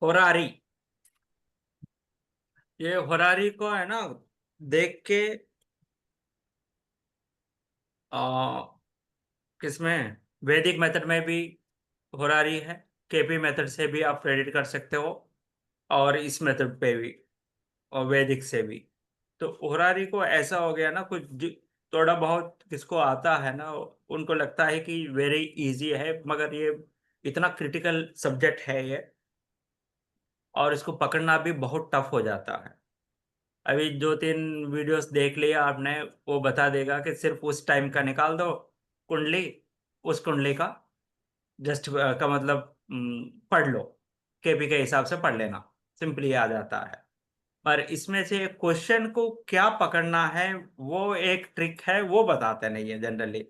होरारी। ये होरारी को है ना, देख के आ, किसमें, वैदिक मेथड में भी होरारी है, केपी मेथड से भी आप प्रेडिक्ट कर सकते हो, और इस मेथड पे भी, और वैदिक से भी। तो होरारी को ऐसा हो गया ना, थोड़ा बहुत किसको आता है ना, उनको लगता है कि वेरी इजी है, मगर ये इतना क्रिटिकल सब्जेक्ट है ये, और इसको पकड़ना भी बहुत टफ हो जाता है। अभी दो तीन वीडियोस देख लिया आपने, वो बता देगा कि सिर्फ उस टाइम का निकाल दो कुंडली, उस कुंडली का जस्ट का मतलब पढ़ लो, केपी के हिसाब से पढ़ लेना, सिंपली आ जाता है। पर इसमें से क्वेश्चन को क्या पकड़ना है, वो एक ट्रिक है, वो बताते नहीं है जनरली।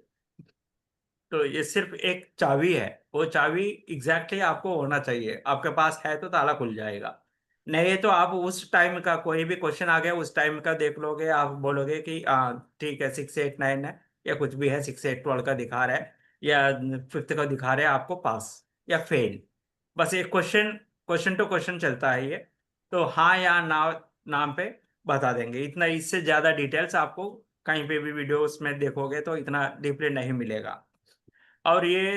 तो ये सिर्फ एक चाबी है, वो चाबी एग्जैक्टली आपको होना चाहिए, आपके पास है तो ताला खुल जाएगा। नहीं तो आप उस टाइम का कोई भी क्वेश्चन आ गया, उस टाइम का देख लोगे, आप बोलोगे कि ठीक है 6 8 9 है, या कुछ भी है, 6 8 12 का दिखा रहा है, या फिफ्थ का दिखा रहा है, आपको पास या फेल। बस एक क्वेश्चन, क्वेश्चन टू क्वेश्चन चलता है ये। तो हाँ या ना नाम पे बता देंगे, इतना, इससे ज्यादा डिटेल्स आपको कहीं पे भी वीडियोस में देखोगे तो इतना डीपली नहीं मिलेगा। और ये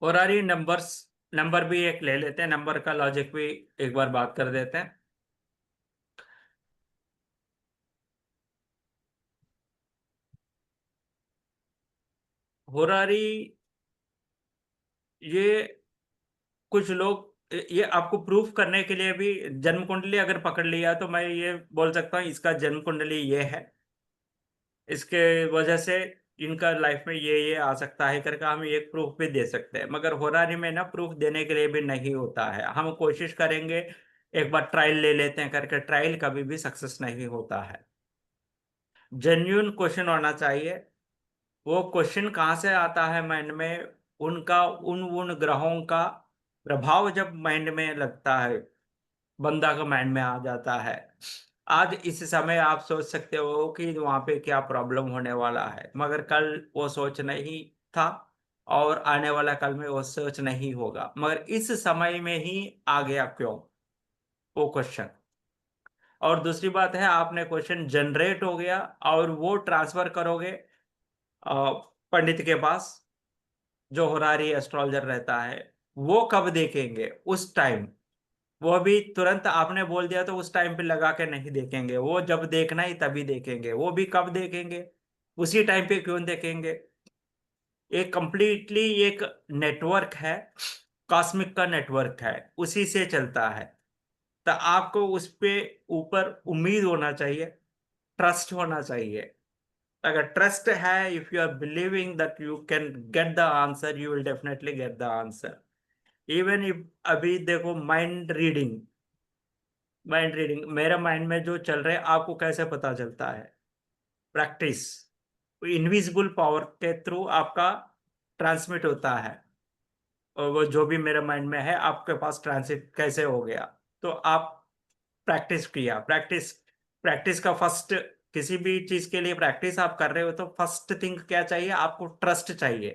होरारी नंबर्स, नंबर भी एक ले लेते हैं, नंबर का लॉजिक भी एक बार बात कर देते हैं। होरारी, ये कुछ लोग, ये आपको प्रूफ करने के लिए भी, जन्म कुंडली अगर पकड़ लिया तो मैं ये बोल सकता हूँ इसका जन्म कुंडली ये है, इसके वजह से इनका लाइफ में ये आ सकता है करके हम एक प्रूफ भी दे सकते हैं। मगर होरारी में ना प्रूफ देने के लिए भी नहीं होता है, हम कोशिश करेंगे, एक बार ट्रायल ले लेते हैं करके, ट्रायल कभी भी सक्सेस नहीं होता है। जेन्यून क्वेश्चन होना चाहिए। वो क्वेश्चन कहाँ से आता है माइंड में, उनका उन उन ग्रहों का प्रभाव जब माइंड में लगता है, बंदा का माइंड में आ जाता है। आज इस समय आप सोच सकते हो कि वहां पे क्या प्रॉब्लम होने वाला है, मगर कल वो सोच नहीं था, और आने वाला कल में वो सोच नहीं होगा, मगर इस समय में ही आ गया क्यों वो क्वेश्चन। और दूसरी बात है, आपने क्वेश्चन जनरेट हो गया और वो ट्रांसफर करोगे पंडित के पास, जो होरारी एस्ट्रोलॉजर रहता है, वो कब देखेंगे, उस टाइम। वो भी तुरंत आपने बोल दिया तो उस टाइम पे लगा के नहीं देखेंगे, वो जब देखना ही तभी देखेंगे, वो भी कब देखेंगे, उसी टाइम पे क्यों देखेंगे। एक कंप्लीटली एक नेटवर्क है, कॉस्मिक का नेटवर्क है, उसी से चलता है। तो आपको उस पे ऊपर उम्मीद होना चाहिए, ट्रस्ट होना चाहिए। अगर ट्रस्ट है, if you are believing that you can get the answer, you will definitely get the answer. Even if, अभी देखो माइंड रीडिंग, माइंड रीडिंग मेरा माइंड में जो चल रहा है आपको कैसे पता चलता है, प्रैक्टिस, इनविजिबल पावर के थ्रू आपका ट्रांसमिट होता है। और वो जो भी मेरे माइंड में है आपके पास ट्रांसिट कैसे हो गया, तो आप प्रैक्टिस किया, प्रैक्टिस, प्रैक्टिस का फर्स्ट, किसी भी चीज के लिए प्रैक्टिस आप कर रहे हो तो फर्स्ट थिंग क्या चाहिए, आपको ट्रस्ट चाहिए।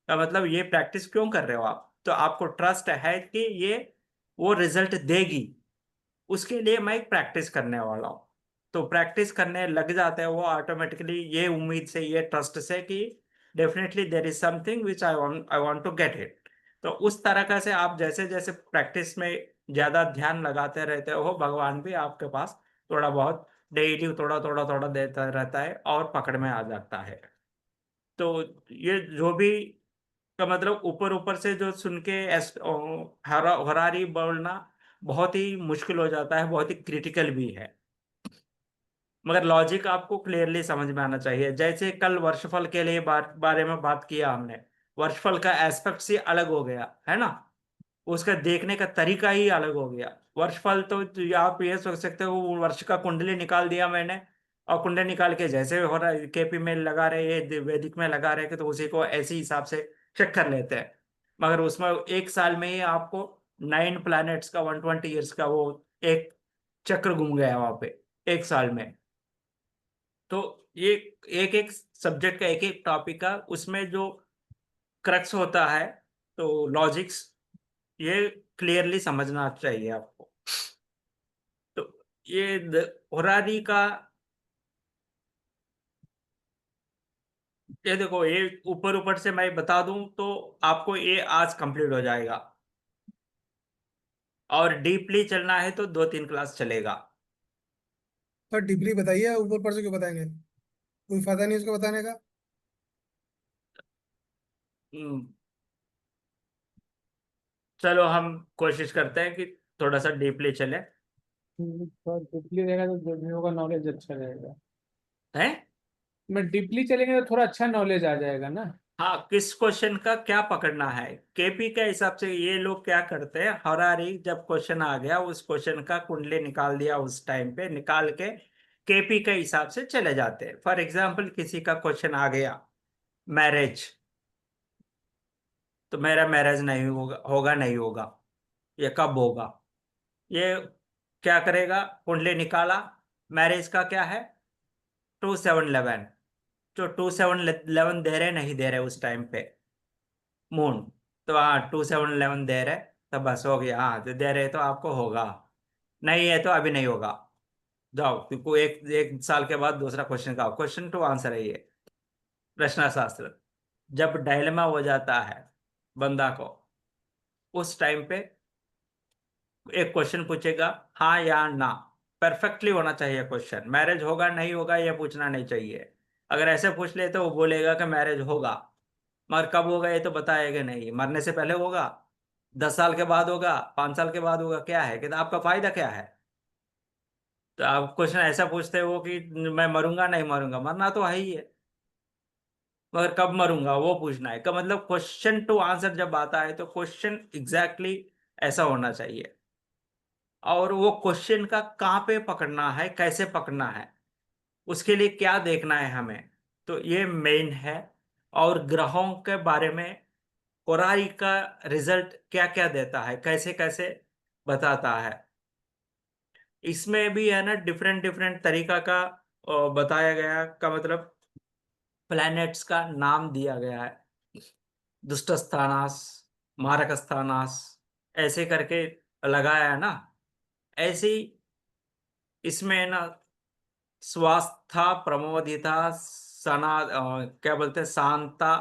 का मतलब ये प्रैक्टिस क्यों कर रहे हो आप, तो आपको ट्रस्ट है कि ये वो रिजल्ट देगी, उसके लिए मैं एक प्रैक्टिस करने वाला हूँ। तो प्रैक्टिस करने लग जाते हैं वो ऑटोमेटिकली, ये उम्मीद से, ये ट्रस्ट से कि definitely there is something which I want to get it. तो उस तरह का से आप जैसे जैसे प्रैक्टिस में ज्यादा ध्यान लगाते रहते हो, भगवान भी आपके पास थोड़ा बहुत डेली थोड़ा थोड़ा थोड़ा देता रहता है और पकड़ में आ जाता है। तो ये जो भी का मतलब ऊपर ऊपर से जो सुन के हरारी बोलना बहुत ही मुश्किल हो जाता है, बहुत ही क्रिटिकल भी है। मगर लॉजिक आपको क्लियरली समझ में आना चाहिए। जैसे कल वर्षफल के लिए बारे में बात किया हमने, वर्षफल का एस्पेक्ट ही अलग हो गया है ना, उसका देखने का तरीका ही अलग हो गया। वर्षफल तो आप ये सोच सकते हो, वर्ष का कुंडली निकाल दिया मैंने, और कुंडली निकाल के जैसे हो रहा है केपी में लगा रहे, ये वैदिक में लगा रहे कि तो उसी को ऐसे हिसाब से चेक कर लेते हैं। मगर उसमें एक साल में ही आपको 9 प्लैनेट्स का 120 ईयर्स का वो एक चक्र घूम गया वहां पे, एक साल में। तो ये एक एक सब्जेक्ट का, एक एक टॉपिक का, उसमें जो क्रक्स होता है, तो लॉजिक्स, ये क्लियरली समझना चाहिए आपको। तो ये होरारी का, ये देखो, ये ऊपर ऊपर से मैं बता दूं तो आपको ये आज कंप्लीट हो जाएगा, और डीपली चलना है तो 2-3 क्लास चलेगा। तो डीपली बताइए, ऊपर ऊपर से क्यों बताएंगे? कोई फायदा नहीं उसको बताने का। हम्म, चलो हम कोशिश करते हैं कि थोड़ा सा डीपली चले। तो डीपली रहेगा तो देखने का नॉलेज अच्छा रहेगा। हैं? मैं डीपली चलेंगे तो थोड़ा अच्छा नॉलेज आ जाएगा ना। हाँ, किस क्वेश्चन का क्या पकड़ना है, केपी के हिसाब से ये लोग क्या करते हैं, हरारी जब क्वेश्चन आ गया उस क्वेश्चन का कुंडली निकाल दिया, उस टाइम पे निकाल के केपी के हिसाब से चले जाते हैं। फॉर एग्जाम्पल किसी का क्वेश्चन आ गया मैरिज, तो मेरा मैरिज नहीं होगा, होगा नहीं होगा, ये कब होगा, ये क्या करेगा, कुंडली निकाला, मैरिज का क्या है, 2711, जो 2711 दे रहे नहीं दे रहे उस टाइम पे मून, तो हाँ 2711 दे रहे, तो बस हो गया, हाँ तो दे रहे तो आपको होगा, नहीं है तो अभी नहीं होगा। जाओ, क्योंकि एक एक साल के बाद दूसरा क्वेश्चन का क्वेश्चन टू आंसर है ये, प्रश्न शास्त्र। जब डायलेमा हो जाता है बंदा को, उस टाइम पे एक क्वेश्चन पूछेगा, हाँ या ना, परफेक्टली होना चाहिए क्वेश्चन, मैरिज होगा नहीं होगा ये पूछना नहीं चाहिए। अगर ऐसे पूछ ले तो वो बोलेगा कि मैरिज होगा, मगर कब होगा ये तो बताएगा नहीं, मरने से पहले होगा, 10 साल के बाद होगा, 5 साल के बाद होगा, क्या है कि तो आपका फायदा क्या है। तो आप क्वेश्चन ऐसा पूछते हो कि मैं मरूंगा नहीं मरूंगा, मरना तो है ही है, मगर कब मरूंगा वो पूछना है, का मतलब क्वेश्चन टू आंसर जब आता है तो क्वेश्चन एग्जैक्टली ऐसा होना चाहिए, और वो क्वेश्चन का कहाँ पे पकड़ना है, कैसे पकड़ना है, उसके लिए क्या देखना है हमें, तो ये मेन है। और ग्रहों के बारे में कोराई का रिजल्ट क्या क्या देता है, कैसे कैसे बताता है, इसमें भी है ना डिफरेंट डिफरेंट तरीका का बताया गया, का मतलब प्लैनेट्स का नाम दिया गया है, दुष्ट स्थानास, मारक स्थानास, ऐसे करके लगाया है ना। ऐसे ही इसमें है ना स्वास्था, प्रमोदिता, क्या बोलते हैं, शांता,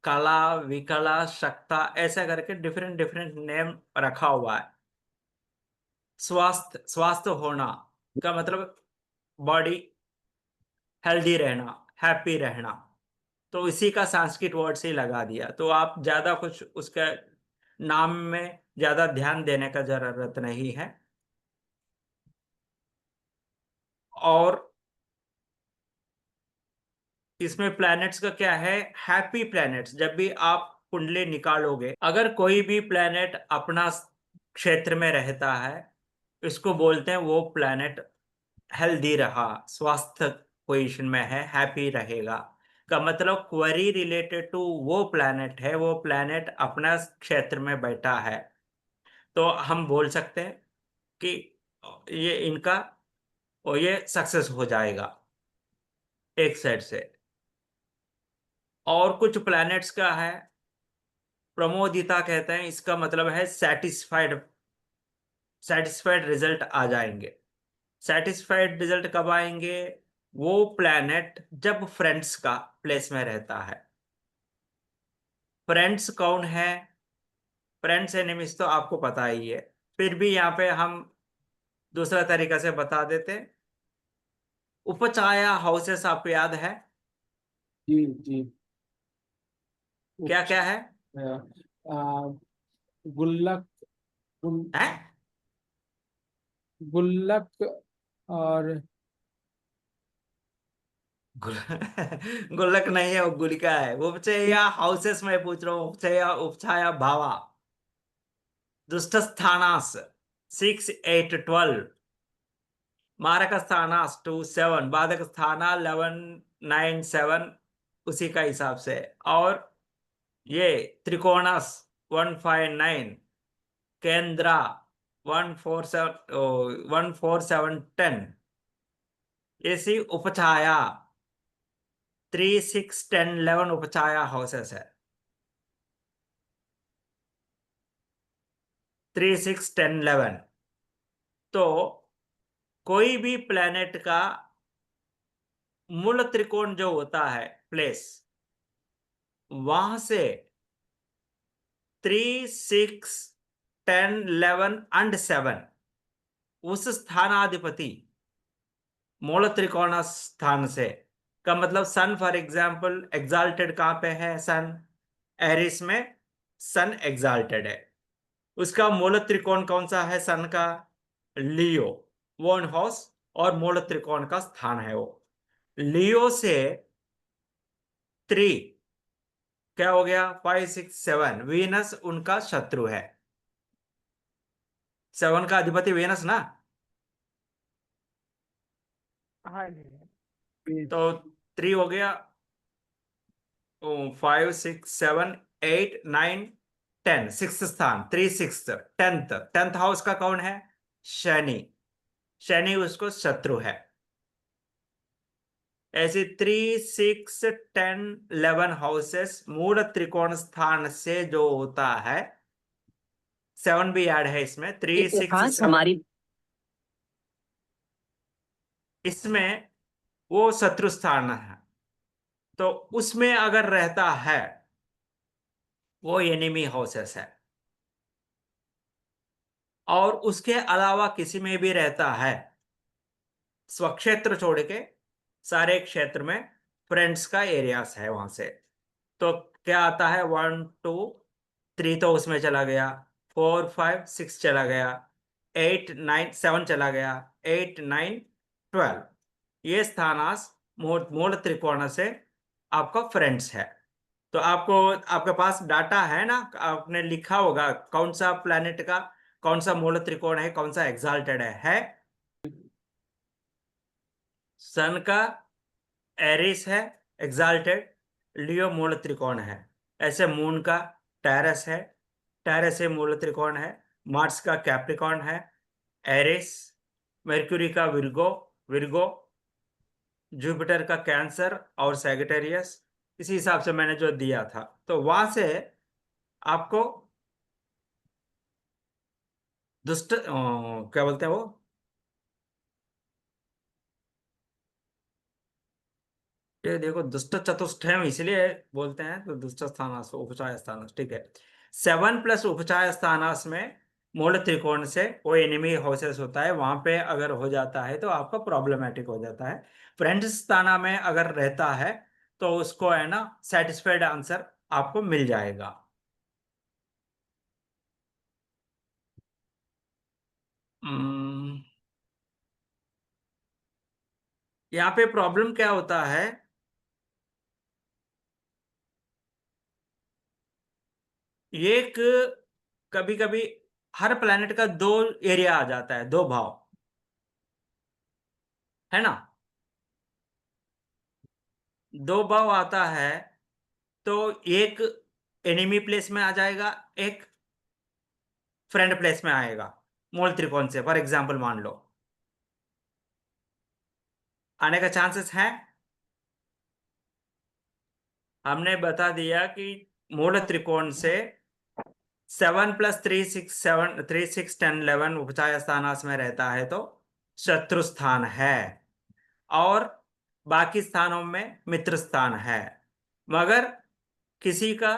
कला, विकला, शक्ता, ऐसा करके डिफरेंट डिफरेंट नेम रखा हुआ है। स्वास्थ्य, स्वास्थ्य होना का मतलब बॉडी हेल्दी रहना, हैप्पी रहना, तो इसी का संस्कृत वर्ड से ही लगा दिया, तो आप ज्यादा कुछ उसका नाम में ज्यादा ध्यान देने का जरूरत नहीं है। और इसमें प्लैनेट्स का क्या है, हैप्पी प्लैनेट्स, जब भी आप कुंडली निकालोगे अगर कोई भी प्लैनेट अपना क्षेत्र में रहता है, इसको बोलते हैं वो प्लैनेट हेल्दी रहा, स्वास्थ्य पोजीशन में है, हैप्पी रहेगा, का मतलब क्वेरी रिलेटेड टू वो प्लैनेट है, वो प्लैनेट अपना क्षेत्र में बैठा है, तो हम बोल सकते हैं कि ये इनका, और ये सक्सेस हो जाएगा एक साइड से। और कुछ प्लैनेट्स का है प्रमोदिता कहते हैं, इसका मतलब है सेटिस्फाइड, सेटिस्फाइड रिजल्ट आ जाएंगे। सेटिस्फाइड रिजल्ट कब आएंगे, वो प्लैनेट जब फ्रेंड्स का प्लेस में रहता है। फ्रेंड्स कौन है, फ्रेंड्स एनिमीज तो आपको पता ही है, फिर भी यहाँ पे हम दूसरा तरीका से बता देते हैं। उपछाया हाउसेस आपको याद है, जी जी। क्या उपच क्या है? आ, गुल्लक, गुल, हैं? गुल्लक और गुल्लक नहीं है, वो गुलिका है। उपचया हाउसेस में पूछ रहा हूँ, उपचया उपछाया भावा, दुष्ट स्थानास 6 8 12, मारक स्थानास 2 7, बाधक स्थाना 11 9 7, उसी का हिसाब से। और ये त्रिकोणस 1 5 9, केंद्रा 1 4 7 ऐसी उपछाया 3 6 10 11 उपछाया हाउसेस है। 3 6 10 11। तो कोई भी प्लेनेट का मूल त्रिकोण जो होता है प्लेस, वहां से 3 6 10 11 एंड 7 उस स्थानाधिपति मूल त्रिकोण स्थान से, का मतलब सन फॉर एग्जाम्पल एग्जाल्टेड कहां पे है? सन एरिस में सन एग्जाल्टेड है। उसका मूल त्रिकोण कौन सा है सन का? लियो, वन हाउस, और मूल त्रिकोण का स्थान है वो। लियो से 3 क्या हो गया? 5 6 7 वीनस उनका शत्रु है। 7 का अधिपति वीनस ना। हाँ जी। तो 3 हो गया, 5 6 7 8 9 10, सिक्स स्थान, 3 6 10th, 10th हाउस का कौन है? शनि। शनि उसको शत्रु है। ऐसे 3 6 10 11 हाउसेस मूल त्रिकोण स्थान से जो होता है, 7 भी ऐड है इसमें, 3 6 इतिहास 7, हमारी। इसमें वो शत्रु स्थान है। तो उसमें अगर रहता है वो एनिमी हाउसेस है। और उसके अलावा किसी में भी रहता है, स्वक्षेत्र छोड़ के सारे क्षेत्र में फ्रेंड्स का एरियास है वहां से, तो क्या आता है? 1 2 3 तो उसमें चला गया, 4 5 6 चला गया, 8 9 7 चला गया, 8 9 12। ये स्थानास मूल मूल त्रिकोण से आपका फ्रेंड्स है। तो आपको, आपके पास डाटा है ना, आपने लिखा होगा कौन सा प्लेनेट का कौन सा मूल त्रिकोण है, कौन सा एग्जाल्टेड है? सन का एरिस है एग्जाल्टेड, लियो मूल त्रिकोण है। ऐसे मून का टेरस है, टेरस से मूल त्रिकोण है। मार्स का कैप्रिकॉर्न है, एरिस। मर्क्यूरी का विर्गो, विर्गो। जुपिटर का कैंसर और सैगिटेरियस। इसी हिसाब से मैंने जो दिया था, तो वहां से आपको दुष्ट क्या बोलते हैं वो, ये देखो दुष्ट चतुष्टयम इसलिए बोलते हैं, तो दुष्ट स्थानास उपचाय स्थानास, ठीक है। 7 प्लस उपचाय स्थानास में मूल त्रिकोण से वो एनिमी हाउसेस होता है, वहां पे अगर हो जाता है तो आपका प्रॉब्लमेटिक हो जाता है। फ्रेंड्स स्थाना में अगर रहता है तो उसको है ना सेटिस्फाइड आंसर आपको मिल जाएगा। हम्म, यहाँ पे प्रॉब्लम क्या होता है, एक कभी कभी हर प्लेनेट का दो एरिया आ जाता है, दो भाव, है ना। दो भाव आता है तो एक एनिमी प्लेस में आ जाएगा, एक फ्रेंड प्लेस में आएगा मूल त्रिकोण से, फॉर एग्जांपल मान लो, आने का चांसेस है। हमने बता दिया कि मूल त्रिकोण से 7 प्लस 3 6 7 3 6 10 11 उपचाय स्थानास में रहता है तो शत्रु स्थान है, और बाकी स्थानों में मित्र स्थान है। मगर किसी का,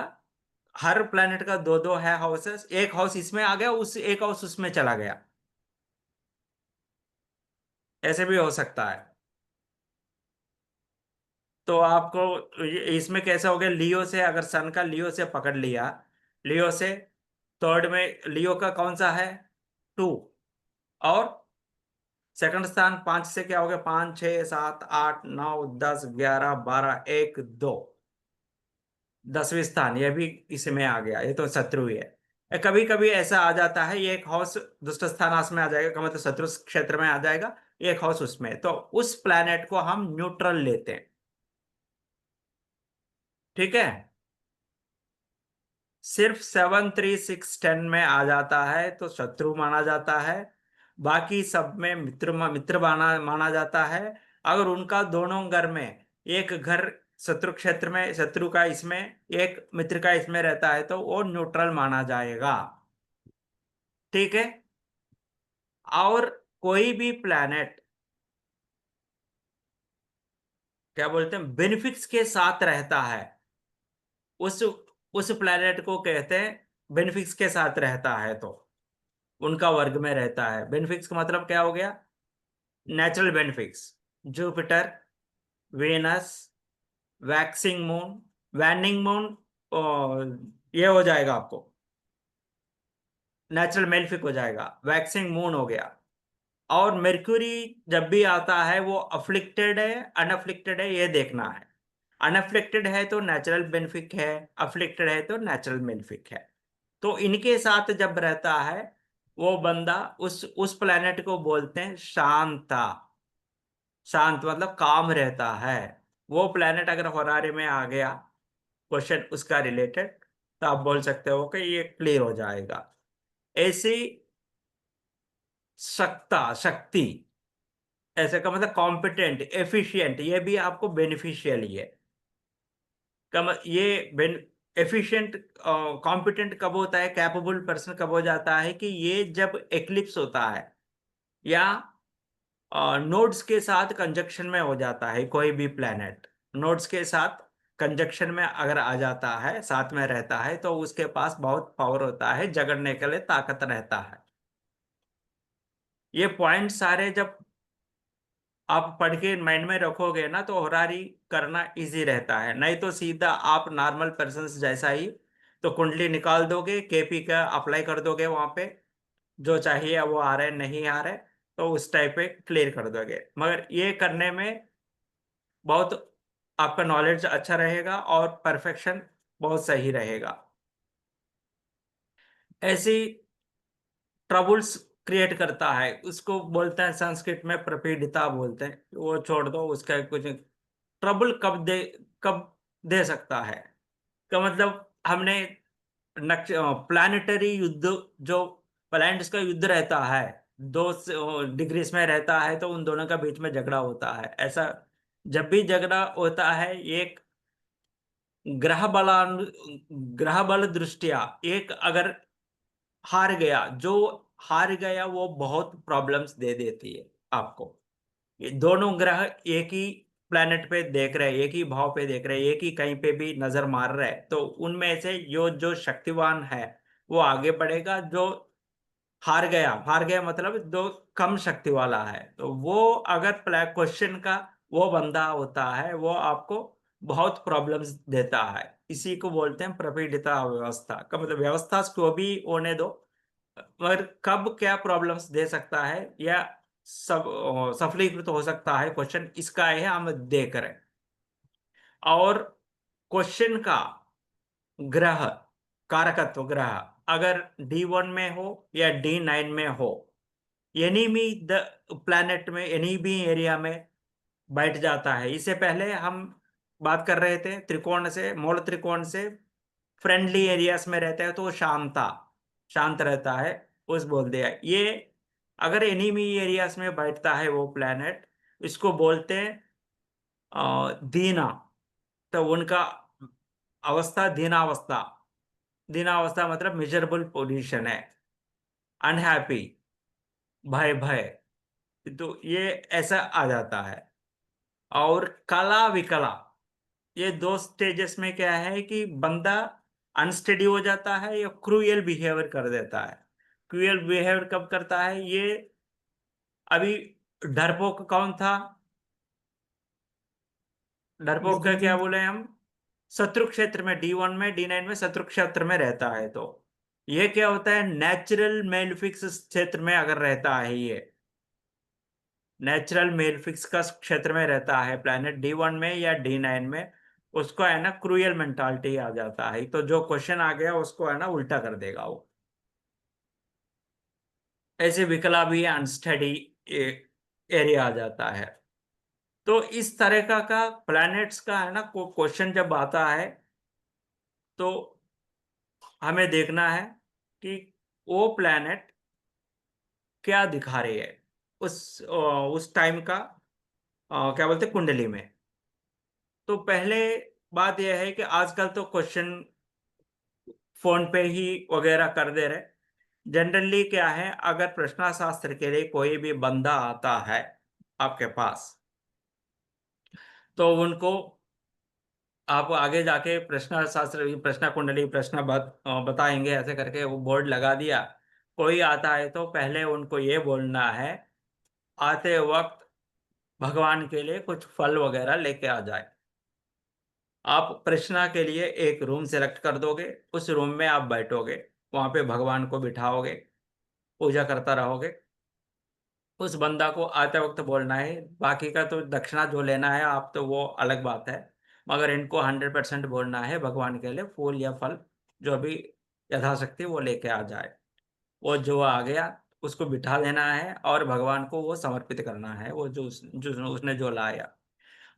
हर प्लेनेट का दो दो है हाउसेस, एक हाउस इसमें आ गया, उस एक हाउस उसमें चला गया, ऐसे भी हो सकता है। तो आपको इसमें कैसा हो गया, लियो से अगर सन का लियो से पकड़ लिया, लियो से थर्ड में लियो का कौन सा है? 2। और सेकंड स्थान 5 से क्या हो गया? 5 6 7 8 9 10 11 12 1 2, 10वीं स्थान ये भी इसमें आ गया, ये तो शत्रु ही है। कभी कभी ऐसा आ जाता है, ये एक हाउस दुष्ट स्थानास में आ जाएगा, का मतलब शत्रु क्षेत्र में आ जाएगा, एक हाउस उसमें, तो उस प्लैनेट को हम न्यूट्रल लेते हैं, ठीक है। सिर्फ 7 3 6 10 में आ जाता है तो शत्रु माना जाता है, बाकी सब में मित्र मित्र माना माना जाता है। अगर उनका दोनों घर में एक घर शत्रु क्षेत्र में, शत्रु का इसमें, एक मित्र का इसमें रहता है तो वो न्यूट्रल माना जाएगा। ठीक है। और कोई भी प्लैनेट क्या बोलते हैं, बेनिफिक्स के साथ रहता है, उस उस प्लैनेट को कहते हैं बेनिफिक्स के साथ रहता है, तो उनका वर्ग में रहता है। बेनिफिक्स का मतलब क्या हो गया? Natural benefics, Jupiter, Venus, waxing moon, waning moon, ये हो जाएगा आपको, नेचुरल बेनिफिक हो जाएगा, वैक्सिंग मून हो गया। और मेर्क्यूरी जब भी आता है वो अफ्लिक्टेड है अनअफ्लिक्टेड है, ये देखना है। अनअफ्लिक्टेड है तो नेचुरल बेनिफिक है, अफ्लिक्टेड है तो नेचुरल बेनिफिक है। तो इनके साथ जब रहता है वो बंदा, उस प्लेनेट को बोलते हैं शांता। शांत मतलब काम रहता है। वो प्लेनेट अगर होरारे में आ गया क्वेश्चन उसका रिलेटेड, तो आप बोल सकते हो कि ये क्लियर हो जाएगा। ऐसी शक्ति, ऐसे का मतलब कॉम्पिटेंट, एफिशिएंट, ये भी आपको बेनिफिशियल ही है। ये एफिशिएंट कॉम्पिटेंट कब होता है, कैपेबल पर्सन कब हो जाता है, कि ये जब एक्लिप्स होता है या नोड्स के साथ कंजक्शन में हो जाता है। कोई भी प्लेनेट नोड्स के साथ कंजक्शन में अगर आ जाता है, साथ में रहता है, तो उसके पास बहुत पावर होता है, जगड़ने के लिए ताकत रहता है। ये पॉइंट सारे जब आप पढ़ के माइंड में रखोगे ना, तो होरारी करना इजी रहता है। नहीं तो सीधा आप नॉर्मल पर्सन जैसा ही तो कुंडली निकाल दोगे, केपी का अप्लाई कर दोगे, वहां पे जो चाहिए वो आ रहा है नहीं आ रहा है, तो उस टाइप पे क्लियर कर दोगे। मगर ये करने में बहुत आपका नॉलेज अच्छा रहेगा और परफेक्शन बहुत सही रहेगा। ऐसी ट्रबल्स क्रिएट करता है, उसको बोलते हैं संस्कृत में प्रपीड़िता बोलते हैं, वो छोड़ दो, उसका कुछ ट्रबल कब दे सकता है का मतलब, हमने प्लानिटरी युद्ध, जो प्लैनेट्स का युद्ध रहता है, दो डिग्रीज में रहता है, तो उन दोनों का बीच में झगड़ा होता है। ऐसा जब भी झगड़ा होता है, एक ग्रह बलान ग्रह बल दृष्टिया एक अगर हार गया, जो हार गया वो बहुत प्रॉब्लम्स दे देती है आपको। ये दोनों ग्रह एक ही प्लेनेट पे देख रहे हैं, एक ही भाव पे देख रहे हैं, एक ही कहीं पे भी नजर मार रहे हैं, तो उनमें से जो शक्तिवान है वो आगे बढ़ेगा, जो हार गया मतलब जो कम शक्ति वाला है, तो वो अगर क्वेश्चन का वो बंदा होता है, वो आपको बहुत प्रॉब्लम्स देता है। इसी को बोलते हैं प्रपीड़िता व्यवस्था का मतलब, व्यवस्था को भी होने दो, मगर कब क्या प्रॉब्लम्स दे सकता है या सब सफलीकृत हो सकता है क्वेश्चन, इसका है हम देख रहे हैं। और क्वेश्चन का ग्रह, कारकत्व ग्रह अगर D1 में हो या D9 में हो, एनी भी द प्लैनेट में एनी भी एरिया में बैठ जाता है। इससे पहले हम बात कर रहे थे त्रिकोण से, मूल त्रिकोण से फ्रेंडली एरियाज में रहता है तो वो शांत रहता है, उस बोल दिया। ये अगर एनिमी एरियाज में बैठता है वो प्लैनेट, इसको बोलते हैं दीना। तो उनका अवस्था दीनावस्था, दीनावस्था मतलब मिजरेबल पोजीशन है, अनहैप्पी, भय भय, तो ये ऐसा आ जाता है। और कला विकला, ये दो स्टेजेस में क्या है कि बंदा अनस्टेडी हो जाता है या क्रूएल बिहेवियर कर देता है। क्रूएल बिहेवियर कब करता है ये, अभी डरपोक कौन था, डरपोक का क्या दुर्योधन। बोले हम, शत्रु क्षेत्र में D1 में D9 में शत्रु क्षेत्र में रहता है। तो ये क्या होता है, नेचुरल मेलफिक्स क्षेत्र में अगर रहता है, ये नेचुरल मेलफिक्स का क्षेत्र में रहता है प्लैनेट D1 में या D9 में, उसको है ना क्रूएल मेंटालिटी आ जाता है। तो जो क्वेश्चन आ गया उसको है ना उल्टा कर देगा वो। ऐसे विकला भी अनस्टडी एरिया आ जाता है। तो इस तरह का प्लैनेट्स का है ना क्वेश्चन जब आता है, तो हमें देखना है कि वो प्लैनेट क्या दिखा रही है उस टाइम का, क्या बोलते हैं, कुंडली में। तो पहले बात यह है कि आजकल तो क्वेश्चन फोन पे ही वगैरह कर दे रहे, जनरली क्या है, अगर प्रश्न शास्त्र के लिए कोई भी बंदा आता है आपके पास, तो उनको आप आगे जाके प्रश्न शास्त्र, प्रश्न कुंडली, बताएंगे, ऐसे करके वो बोर्ड लगा दिया। कोई आता है तो पहले उनको ये बोलना है, आते वक्त भगवान के लिए कुछ फल वगैरह लेके आ जाए। आप प्रश्न के लिए एक रूम सेलेक्ट कर दोगे, उस रूम में आप बैठोगे, वहां पे भगवान को बिठाओगे, पूजा करता रहोगे। उस बंदा को आते वक्त बोलना है, बाकी का तो दक्षिणा जो लेना है आप, तो वो अलग बात है, मगर इनको 100% बोलना है भगवान के लिए फूल या फल जो भी यथाशक्ति वो लेके आ जाए। वो जो आ गया उसको बिठा देना है और भगवान को वो समर्पित करना है, वो जो उसने जो लाया।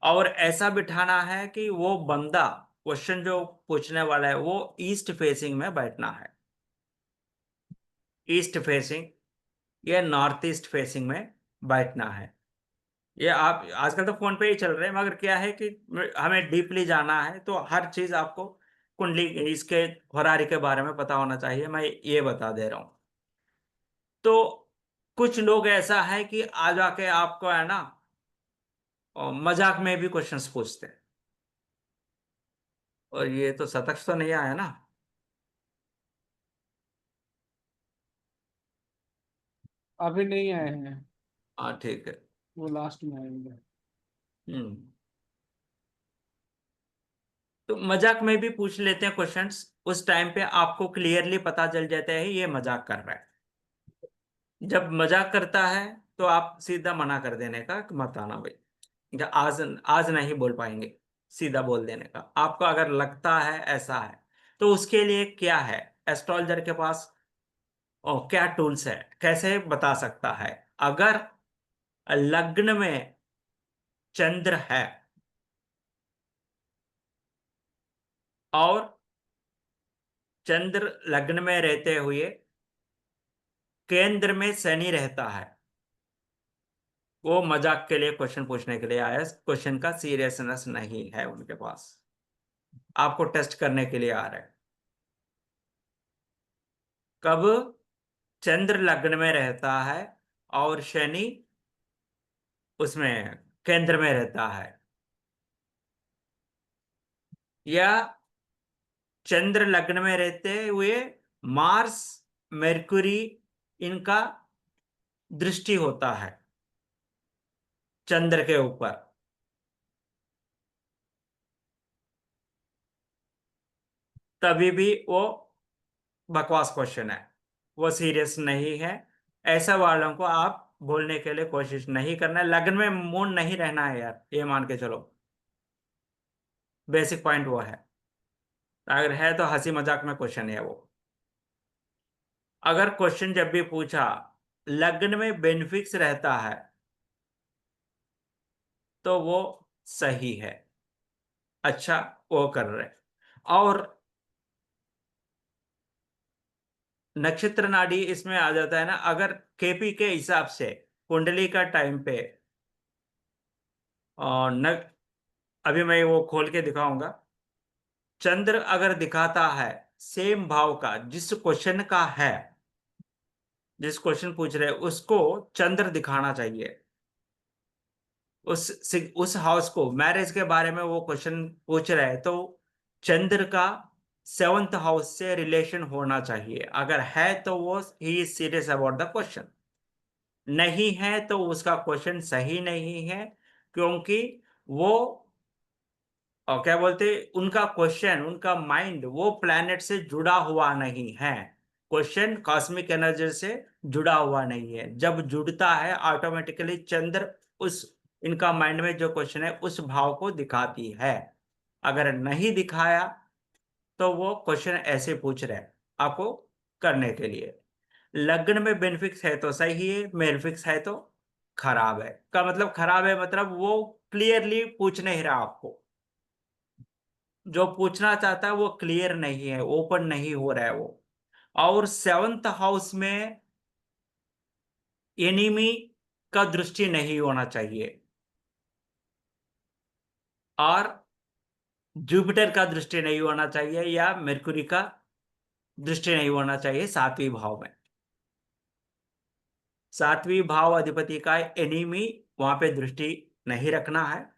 और ऐसा बिठाना है कि वो बंदा क्वेश्चन जो पूछने वाला है वो ईस्ट फेसिंग में बैठना है। ईस्ट फेसिंग या नॉर्थ ईस्ट फेसिंग में बैठना है। ये आप आजकल तो फोन पे ही चल रहे हैं, मगर क्या है कि हमें डीपली जाना है तो हर चीज आपको कुंडली इसके होरारी के बारे में पता होना चाहिए, मैं ये बता दे रहा हूं। तो कुछ लोग ऐसा है कि आ जाके आपको है ना, मजाक में भी क्वेश्चंस पूछते हैं, और ये तो शतक तो नहीं आया ना। अभी नहीं आए हैं। हाँ ठीक है। वो लास्ट में आएंगे। हम्म। तो मजाक में भी पूछ लेते हैं क्वेश्चंस, उस टाइम पे आपको क्लियरली पता चल जाता है ये मजाक कर रहा है। जब मजाक करता है तो आप सीधा मना कर देने का कि मत आना भाई, कि आज आज नहीं बोल पाएंगे, सीधा बोल देने का। आपको अगर लगता है ऐसा है तो उसके लिए क्या है, एस्ट्रोलॉजर के पास क्या टूल्स है, कैसे बता सकता है। अगर लग्न में चंद्र है और चंद्र लग्न में रहते हुए केंद्र में शनि रहता है, वो मजाक के लिए क्वेश्चन पूछने के लिए आया, क्वेश्चन का सीरियसनेस नहीं है उनके पास, आपको टेस्ट करने के लिए आ रहे हैं। कब चंद्र लग्न में रहता है और शनि उसमें केंद्र में रहता है, या चंद्र लग्न में रहते हुए मार्स, मेरकुरी, इनका दृष्टि होता है चंद्र के ऊपर, तभी भी वो बकवास क्वेश्चन है, वो सीरियस नहीं है। ऐसा वालों को आप बोलने के लिए कोशिश नहीं करना है। लग्न में मूड नहीं रहना है यार, ये मान के चलो, बेसिक पॉइंट वो है। अगर है तो हंसी मजाक में क्वेश्चन है वो। अगर क्वेश्चन जब भी पूछा लग्न में बेनिफिक्स रहता है तो वो सही है, अच्छा वो कर रहे। और नक्षत्र नाड़ी इसमें आ जाता है ना, अगर केपी के हिसाब से कुंडली का टाइम पे और न, अभी मैं वो खोल के दिखाऊंगा। चंद्र अगर दिखाता है सेम भाव का, जिस क्वेश्चन पूछ रहे उसको चंद्र दिखाना चाहिए। उस हाउस को, मैरिज के बारे में वो क्वेश्चन पूछ रहे हैं तो चंद्र का 7th हाउस से रिलेशन होना चाहिए। अगर है तो वो he is serious about the question, नहीं है तो उसका क्वेश्चन सही नहीं है, क्योंकि वो क्या बोलते, उनका क्वेश्चन, उनका माइंड वो प्लैनेट से जुड़ा हुआ नहीं है, क्वेश्चन कॉस्मिक एनर्जी से जुड़ा हुआ नहीं है। जब जुड़ता है ऑटोमेटिकली चंद्र उस, इनका माइंड में जो क्वेश्चन है उस भाव को दिखाती है। अगर नहीं दिखाया तो वो क्वेश्चन ऐसे पूछ रहे हैं आपको करने के लिए। लग्न में बेनिफिक्स है तो सही है, मेलफिक्स है तो खराब है। का मतलब खराब है मतलब वो क्लियरली पूछ नहीं रहा आपको, जो पूछना चाहता है वो क्लियर नहीं है, ओपन नहीं हो रहा है वो। और 7th हाउस में एनिमी का दृष्टि नहीं होना चाहिए, और जुपिटर का दृष्टि नहीं होना चाहिए, या मेरकुरी का दृष्टि नहीं होना चाहिए 7वीं भाव में। सातवीं भाव अधिपति का एनिमी वहां पे दृष्टि नहीं रखना है,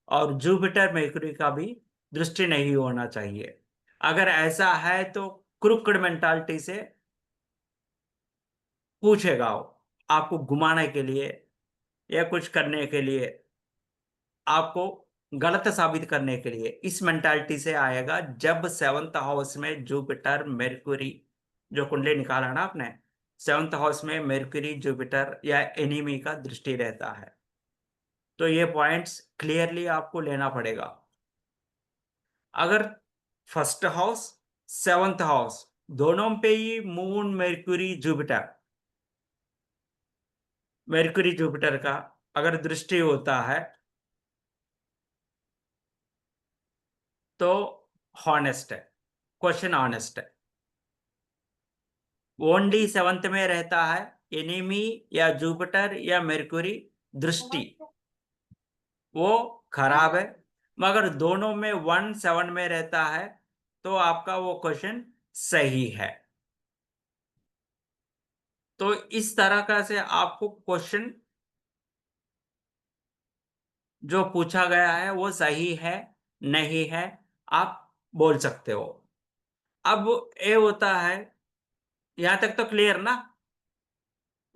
और जुपिटर मेर्कुरी का भी दृष्टि नहीं होना चाहिए। अगर ऐसा है तो क्रुकड मेंटालिटी से पूछेगा वो, आपको घुमाने के लिए या कुछ करने के लिए, आपको गलत साबित करने के लिए इस मेंटालिटी से आएगा। जब सेवंथ हाउस में जुपिटर मेर्कुरी, जो कुंडली निकाला ना आपने, सेवंथ हाउस में मेर्कुरी जुपिटर या एनिमी का दृष्टि रहता है, तो ये पॉइंट्स क्लियरली आपको लेना पड़ेगा। अगर फर्स्ट हाउस सेवंथ हाउस दोनों पे ही मून मेर्कुरी जुपिटर, मेर्कुरी जुपिटर का अगर दृष्टि होता है तो हॉनेस्ट है, क्वेश्चन ऑनेस्ट है। ओनली सेवंथ में रहता है एनिमी या जुपिटर या मेर्कुरी दृष्टि, वो खराब है। मगर दोनों में 1 7 में रहता है तो आपका वो क्वेश्चन सही है। तो इस तरह का से आपको क्वेश्चन जो पूछा गया है वो सही है नहीं है आप बोल सकते हो। अब ये होता है, यहां तक तो क्लियर ना?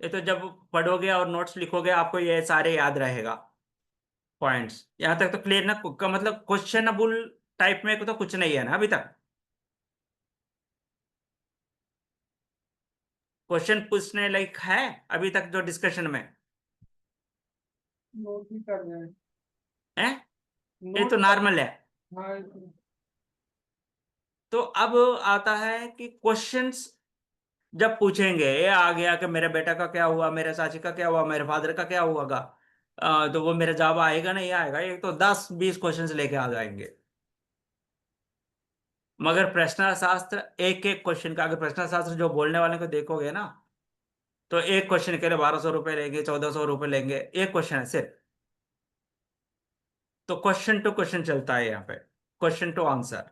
ये तो जब पढ़ोगे और नोट्स लिखोगे आपको ये सारे याद रहेगा पॉइंट्स। यहां तक तो क्लियर ना? का मतलब क्वेश्चनेबल टाइप में तो कुछ नहीं है ना अभी तक? क्वेश्चन पूछने लायक है अभी तक जो डिस्कशन में नोट ही कर रहे हैं। है? ये नोट तो कर। नॉर्मल है। हाँ। तो अब आता है कि क्वेश्चंस जब पूछेंगे, ये आ गया कि मेरे बेटा का क्या हुआ, मेरे चाची का क्या हुआ, मेरे फादर का क्या हुआगा, तो वो मेरा जवाब आएगा नहीं आएगा, ये तो 10 20 क्वेश्चंस लेके आ जाएंगे। मगर प्रश्न शास्त्र एक एक क्वेश्चन का, अगर प्रश्न शास्त्र जो बोलने वाले को देखोगे ना, तो एक क्वेश्चन के लिए 1200 रुपए लेंगे, 1400 रुपए लेंगे, एक क्वेश्चन है सिर्फ। तो क्वेश्चन टू क्वेश्चन चलता है यहाँ पे, क्वेश्चन टू आंसर।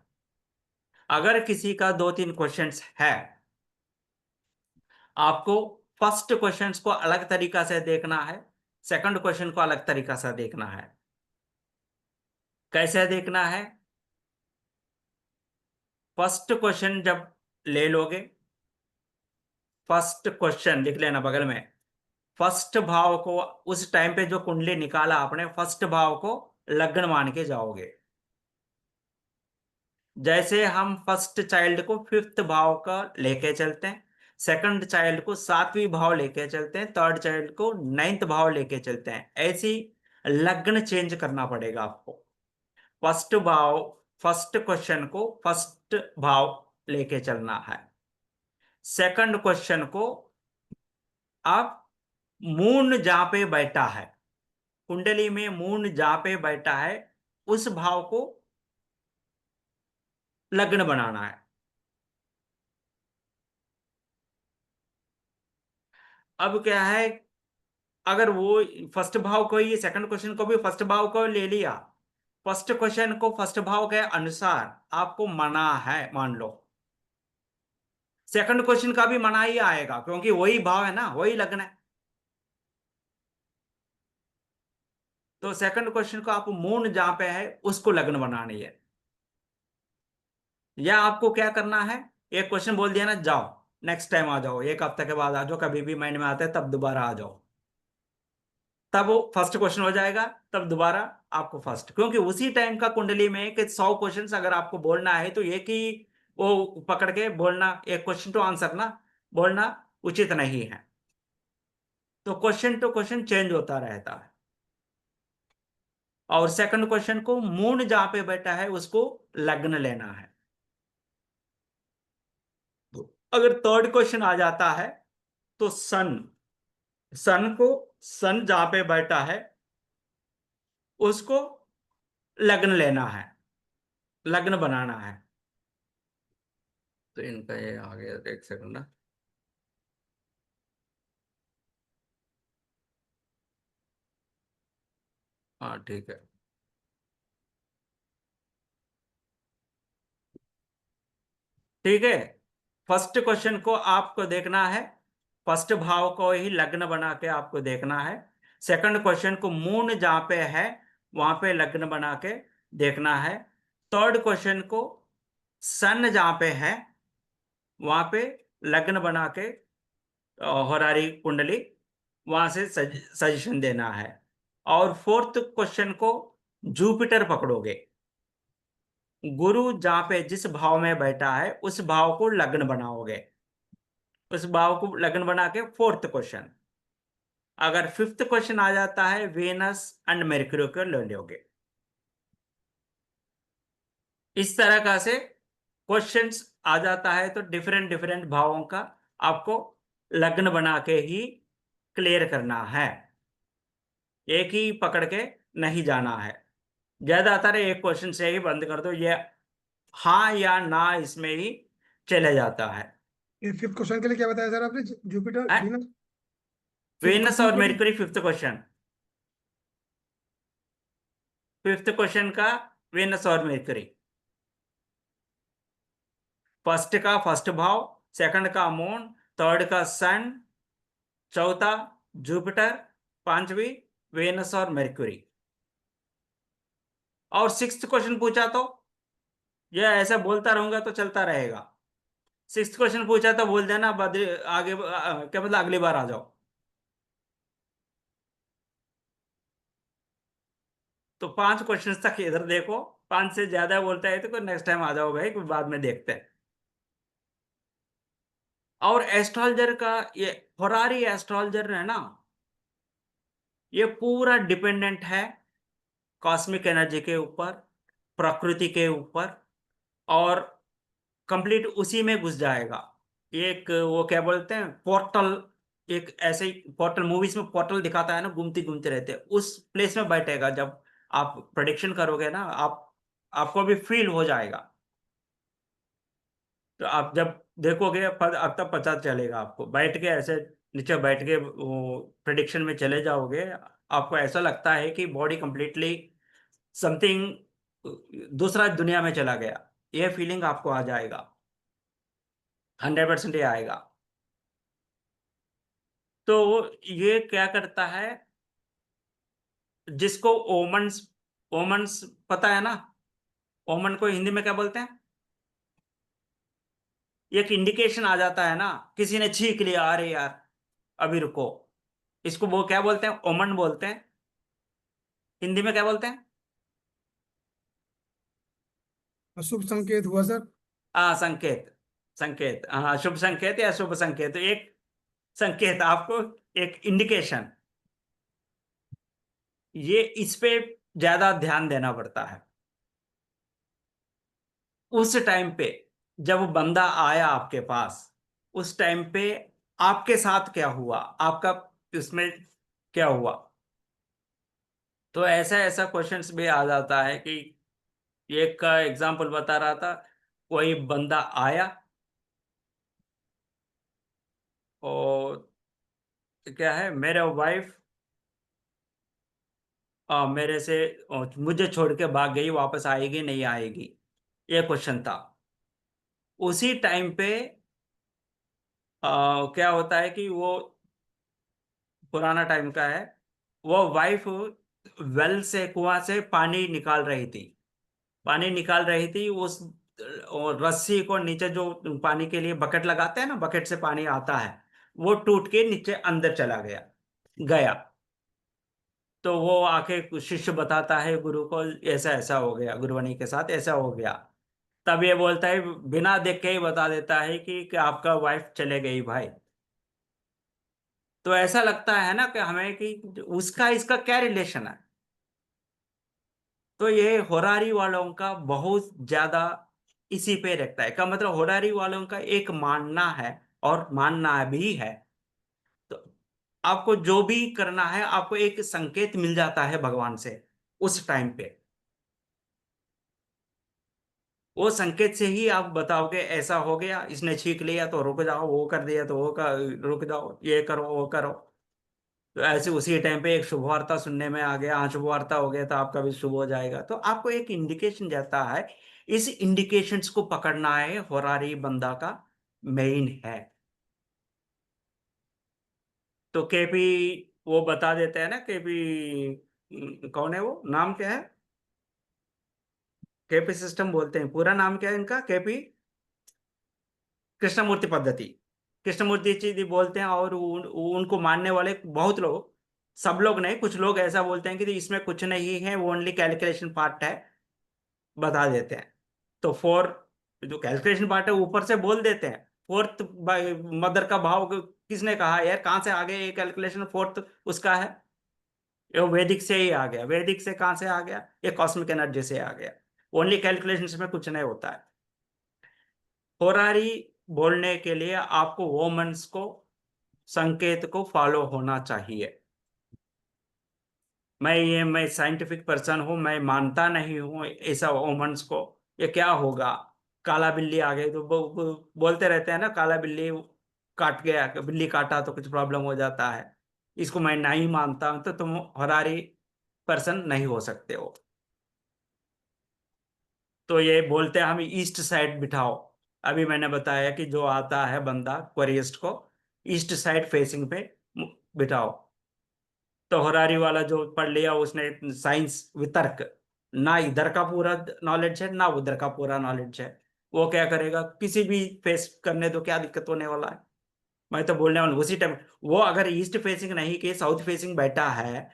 अगर किसी का 2 3 क्वेश्चंस है, आपको फर्स्ट क्वेश्चंस को अलग तरीका से देखना है, सेकंड क्वेश्चन को अलग तरीका से देखना है। कैसे देखना है? फर्स्ट क्वेश्चन जब ले लोगे, फर्स्ट क्वेश्चन लिख लेना बगल में, फर्स्ट भाव को उस टाइम पे जो कुंडली निकाला आपने, फर्स्ट भाव को लग्न मान के जाओगे। जैसे हम फर्स्ट चाइल्ड को फिफ्थ भाव का लेके चलते हैं, सेकंड चाइल्ड को सातवीं भाव लेके चलते हैं, थर्ड चाइल्ड को नाइन्थ भाव लेके चलते हैं, ऐसी लग्न चेंज करना पड़ेगा आपको। फर्स्ट भाव, फर्स्ट क्वेश्चन को फर्स्ट भाव लेके चलना है। सेकंड क्वेश्चन को आप मून जहां पे बैठा है, कुंडली में मून जहां पे बैठा है, उस भाव को लग्न बनाना है। अब क्या है, अगर वो फर्स्ट भाव को ही, सेकंड क्वेश्चन को भी फर्स्ट भाव को ले लिया, फर्स्ट क्वेश्चन को फर्स्ट भाव के अनुसार आपको मना है मान लो, सेकंड क्वेश्चन का भी मना ही आएगा, क्योंकि वही भाव है ना, वही लग्न है। तो सेकंड क्वेश्चन को आप मून जहां पे है उसको लग्न बनानी है। या आपको क्या करना है, एक क्वेश्चन बोल दिया ना, जाओ नेक्स्ट टाइम आ जाओ, एक हफ्ते के बाद आ जाओ, कभी भी माइंड में आता है तब दोबारा आ जाओ, तब वो फर्स्ट क्वेश्चन हो जाएगा, तब दोबारा आपको फर्स्ट, क्योंकि उसी टाइम का कुंडली में कि 100 क्वेश्चन अगर आपको बोलना है तो एक ही वो पकड़ के बोलना, एक क्वेश्चन टू आंसर ना बोलना उचित नहीं है। तो क्वेश्चन टू क्वेश्चन चेंज होता रहता है। और सेकंड क्वेश्चन को मून जहां पे बैठा है उसको लग्न लेना है। तो अगर थर्ड क्वेश्चन आ जाता है तो सन, सन को, सन जहां पे बैठा है उसको लग्न लेना है, लग्न बनाना है। तो इनका ये आ गया, एक सेकंड ना। हाँ ठीक है। ठीक है, फर्स्ट क्वेश्चन को आपको देखना है, फर्स्ट भाव को ही लग्न बना के आपको देखना है। सेकंड क्वेश्चन को मून जहां पे है वहां पे लग्न बना के देखना है। थर्ड क्वेश्चन को सन जहां पे है वहां पे लग्न बना के होरारी कुंडली वहां से सजेशन देना है। और फोर्थ क्वेश्चन को जुपिटर पकड़ोगे, गुरु जहां पे जिस भाव में बैठा है उस भाव को लग्न बनाओगे, उस भाव को लग्न बना के फोर्थ क्वेश्चन। अगर फिफ्थ क्वेश्चन आ जाता है वेनस एंड मेर्क्यूरी को ले लोगे। इस तरह का से क्वेश्चंस आ जाता है तो डिफरेंट डिफरेंट भावों का आपको लग्न बना के ही क्लियर करना है, एक ही पकड़ के नहीं जाना है। ज्यादातर एक क्वेश्चन से ही बंद कर दो, ये हाँ या ना इसमें ही चले जाता है। ये फिफ्थ क्वेश्चन के लिए क्या बताया सर आपने? Jupiter, Venus. Fifth Venus question और के लिए Mercury fifth question, fifth question का वेनस और मेर्क्यूरी। फर्स्ट का फर्स्ट भाव, सेकंड का मून, थर्ड का सन, चौथा जुपिटर, पांचवी वेनस और मेर्क्यूरी। और सिक्स्थ क्वेश्चन पूछा तो ये ऐसा बोलता रहूंगा तो चलता रहेगा। सिक्स्थ क्वेश्चन पूछा तो बोल देना बदले आगे क्या मतलब अगली बार आ जाओ। तो पांच क्वेश्चंस तक इधर देखो, पांच से ज्यादा बोलता है तो नेक्स्ट टाइम आ जाओ भाई, बाद में देखते हैं। और एस्ट्रोलॉजर का ये फरारी एस्ट्रोलॉजर है ना, ये पूरा डिपेंडेंट है कॉस्मिक एनर्जी के ऊपर, प्रकृति के ऊपर, और कंप्लीट उसी में घुस जाएगा। एक वो क्या बोलते हैं पोर्टल, एक ऐसे ही पोर्टल मूवीज में पोर्टल दिखाता है ना, घूमते घूमते रहते हैं, उस प्लेस में बैठेगा। जब आप प्रेडिक्शन करोगे ना, आपको भी फील हो जाएगा। तो आप जब देखोगे अब तब पता चलेगा आपको, बैठ के ऐसे नीचे बैठ के वो प्रेडिक्शन में चले जाओगे, आपको ऐसा लगता है कि बॉडी कंप्लीटली समथिंग दूसरा दुनिया में चला गया। ये फीलिंग आपको आ जाएगा, 100% ये आएगा। तो ये क्या करता है, जिसको ओमन्स, ओमन्स पता है ना, ओमन को हिंदी में क्या बोलते हैं? एक इंडिकेशन आ जाता है ना, किसी ने छींक लिया, अरे यार अभी रुको, इसको वो क्या बोलते हैं? ओमन बोलते हैं। हिंदी में क्या बोलते हैं? अशुभ संकेत हुआ सर। हाँ, संकेत। संकेत, हाँ, शुभ संकेत या शुभ संकेत, एक संकेत आपको, एक इंडिकेशन। ये इस पे ज्यादा ध्यान देना पड़ता है। उस टाइम पे जब बंदा आया आपके पास, उस टाइम पे आपके साथ क्या हुआ, आपका इसमें क्या हुआ। तो ऐसा ऐसा क्वेश्चंस भी आ जाता है कि एक का एग्जांपल बता रहा था, कोई बंदा आया और क्या है, मेरे वाइफ मेरे से मुझे छोड़ के भाग गई, वापस आएगी नहीं आएगी, ये क्वेश्चन था। उसी टाइम पे क्या होता है कि वो पुराना टाइम का है, वो वाइफ वेल से, कुआं से पानी निकाल रही थी, पानी निकाल रही थी। उस और रस्सी को नीचे, जो पानी के लिए बकेट लगाते हैं ना, बकेट से पानी आता है, वो टूट के नीचे अंदर चला गया गया। तो वो आके शिष्य बताता है गुरु को, ऐसा ऐसा हो गया, गुरुवनी के साथ ऐसा हो गया। तब ये बोलता है, बिना देख के ही बता देता है कि आपका वाइफ चले गई भाई। तो ऐसा लगता है ना कि हमें कि उसका इसका क्या रिलेशन है। तो ये होरारी वालों का बहुत ज्यादा इसी पे रखता है, का मतलब होरारी वालों का एक मानना है, और मानना भी है। तो आपको जो भी करना है, आपको एक संकेत मिल जाता है भगवान से उस टाइम पे। वो संकेत से ही आप बताओगे ऐसा हो गया, इसने छींक लिया तो रुक जाओ, वो कर दिया तो वो कर, रुक जाओ, ये करो वो करो। तो ऐसे उसी टाइम पे एक शुभ वार्ता सुनने में आ गया, हाँ शुभ वार्ता हो गया तो आपका भी शुभ हो जाएगा। तो आपको एक इंडिकेशन जाता है, इस इंडिकेशंस को पकड़ना है होरारी बंदा का मेन है। तो केपी वो बता देते हैं ना, केपी कौन है, वो नाम क्या है, केपी सिस्टम बोलते हैं, पूरा नाम क्या है इनका, केपी कृष्णमूर्ति पद्धति, कृष्णमूर्ति जी बोलते हैं। और उनको मानने वाले बहुत लोग, सब लोग नहीं, कुछ लोग ऐसा बोलते हैं कि इसमें कुछ नहीं है, वो ओनली कैलकुलेशन पार्ट है, बता देते हैं। तो फोर, जो कैलकुलेशन पार्ट है ऊपर से बोल देते हैं, फोर्थ मदर का भाव किसने कहा यार, कहाँ से आ गया ये कैलकुलेशन, फोर्थ उसका है, ये वैदिक से ही आ गया, वैदिक से कहाँ से आ गया, ये कॉस्मिक एनर्जी से आ गया, ओनली कैलकुलेशन में कुछ नहीं होता है। होरारी बोलने के लिए आपको वोमन्स को, संकेत को फॉलो होना चाहिए। मैं साइंटिफिक पर्सन हूं, मैं मानता नहीं हूं ऐसा वोमन्स को, ये क्या होगा, काला बिल्ली आ गई तो बोलते रहते हैं ना, काला बिल्ली काट गया, बिल्ली काटा तो कुछ प्रॉब्लम हो जाता है, इसको मैं नहीं मानता हूं, तो तुम होरारी पर्सन नहीं हो सकते हो। तो ये बोलते हैं हम ईस्ट साइड बिठाओ, अभी मैंने बताया कि जो आता है बंदा क्वेरिस्ट को ईस्ट साइड फेसिंग पे बिठाओ। तो हरारी वाला जो पढ़ लिया उसने साइंस वितर्क, ना इधर का पूरा नॉलेज है ना उधर का पूरा नॉलेज है, वो क्या करेगा, किसी भी फेस करने दो, क्या दिक्कत होने वाला है। मैं तो बोलने वाला हूं, उसी टाइम वो अगर ईस्ट फेसिंग नहीं कि साउथ फेसिंग बैठा है,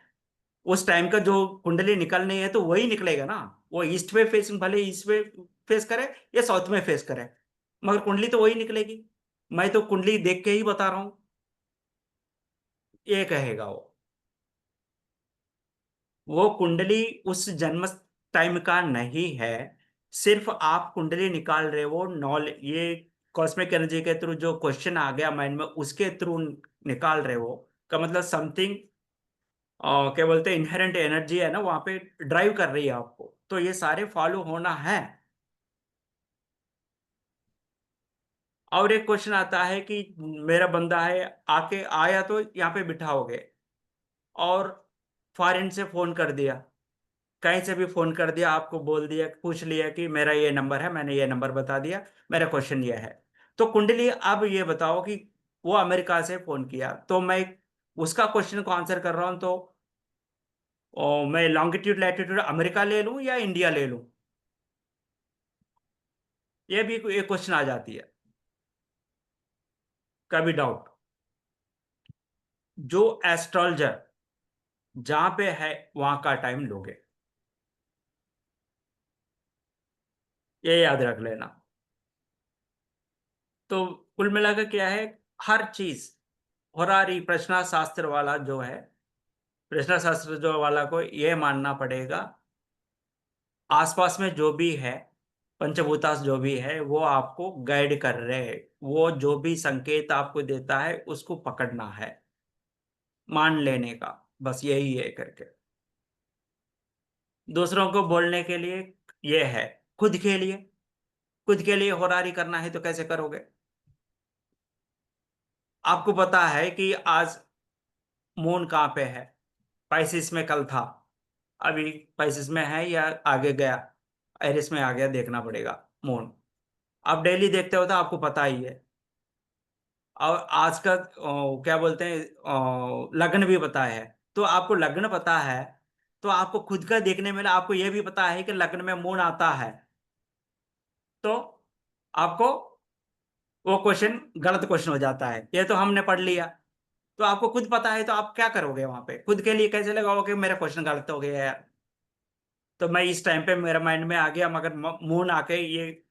उस टाइम का जो कुंडली निकलनी है तो वही निकलेगा ना। वो ईस्ट पे फेसिंग, भले ईस्ट पे फेस करे या साउथ में फेस करे, मगर कुंडली तो वही निकलेगी। मैं तो कुंडली देख के ही बता रहा हूं, ये कहेगा वो कुंडली उस जन्म टाइम का नहीं है, सिर्फ आप कुंडली निकाल रहे हो नॉलेज, ये कॉस्मिक एनर्जी के थ्रू जो क्वेश्चन आ गया माइंड में उसके थ्रू निकाल रहे हो, का मतलब समथिंग क्या बोलते हैं, इनहेरेंट एनर्जी है ना वहां पे, ड्राइव कर रही है आपको, तो ये सारे फॉलो होना है। और एक क्वेश्चन आता है कि मेरा बंदा है, आके आया तो यहाँ पे बिठाओगे, और फॉरेन से फोन कर दिया, कहीं से भी फोन कर दिया, आपको बोल दिया, पूछ लिया कि मेरा ये नंबर है, मैंने ये नंबर बता दिया, मेरा क्वेश्चन ये है। तो कुंडली अब ये बताओ कि वो अमेरिका से फोन किया, तो मैं उसका क्वेश्चन को आंसर कर रहा हूं, तो मैं लॉन्गिट्यूड लैटिट्यूड अमेरिका ले लूं या इंडिया ले लूं, ये भी एक क्वेश्चन आ जाती है कभी डाउट। जो एस्ट्रोलॉजर जहां पे है वहां का टाइम लोगे, ये याद रख लेना। तो कुल मिलाकर क्या है, हर चीज होरारी प्रश्न शास्त्र वाला जो है, प्रश्न शास्त्र जो वाला को ये मानना पड़ेगा, आसपास में जो भी है, पंचभूतास जो भी है वो आपको गाइड कर रहे हैं, वो जो भी संकेत आपको देता है उसको पकड़ना है, मान लेने का, बस यही है करके। दूसरों को बोलने के लिए ये है, खुद के लिए, खुद के लिए होरारी करना है तो कैसे करोगे। आपको पता है कि आज मून कहाँ पे है, पाइसिस में कल था, अभी पाइसिस में है या आगे गया, एरिस में आ गया, देखना पड़ेगा मून। आप डेली देखते हो तो आपको पता ही है। और आज का क्या बोलते हैं, लग्न भी पता है, तो आपको लग्न पता है, तो आपको खुद का देखने में आपको यह भी पता है कि लग्न में मून आता है, तो आपको वो क्वेश्चन गलत क्वेश्चन हो जाता है, ये तो हमने पढ़ लिया। तो आपको खुद पता है तो आप क्या करोगे वहां पे, खुद के लिए कैसे लगाओगे मेरा क्वेश्चन गलत हो गया यार। तो मैं इस टाइम पे मेरा माइंड में आ गया, मगर मून आके ये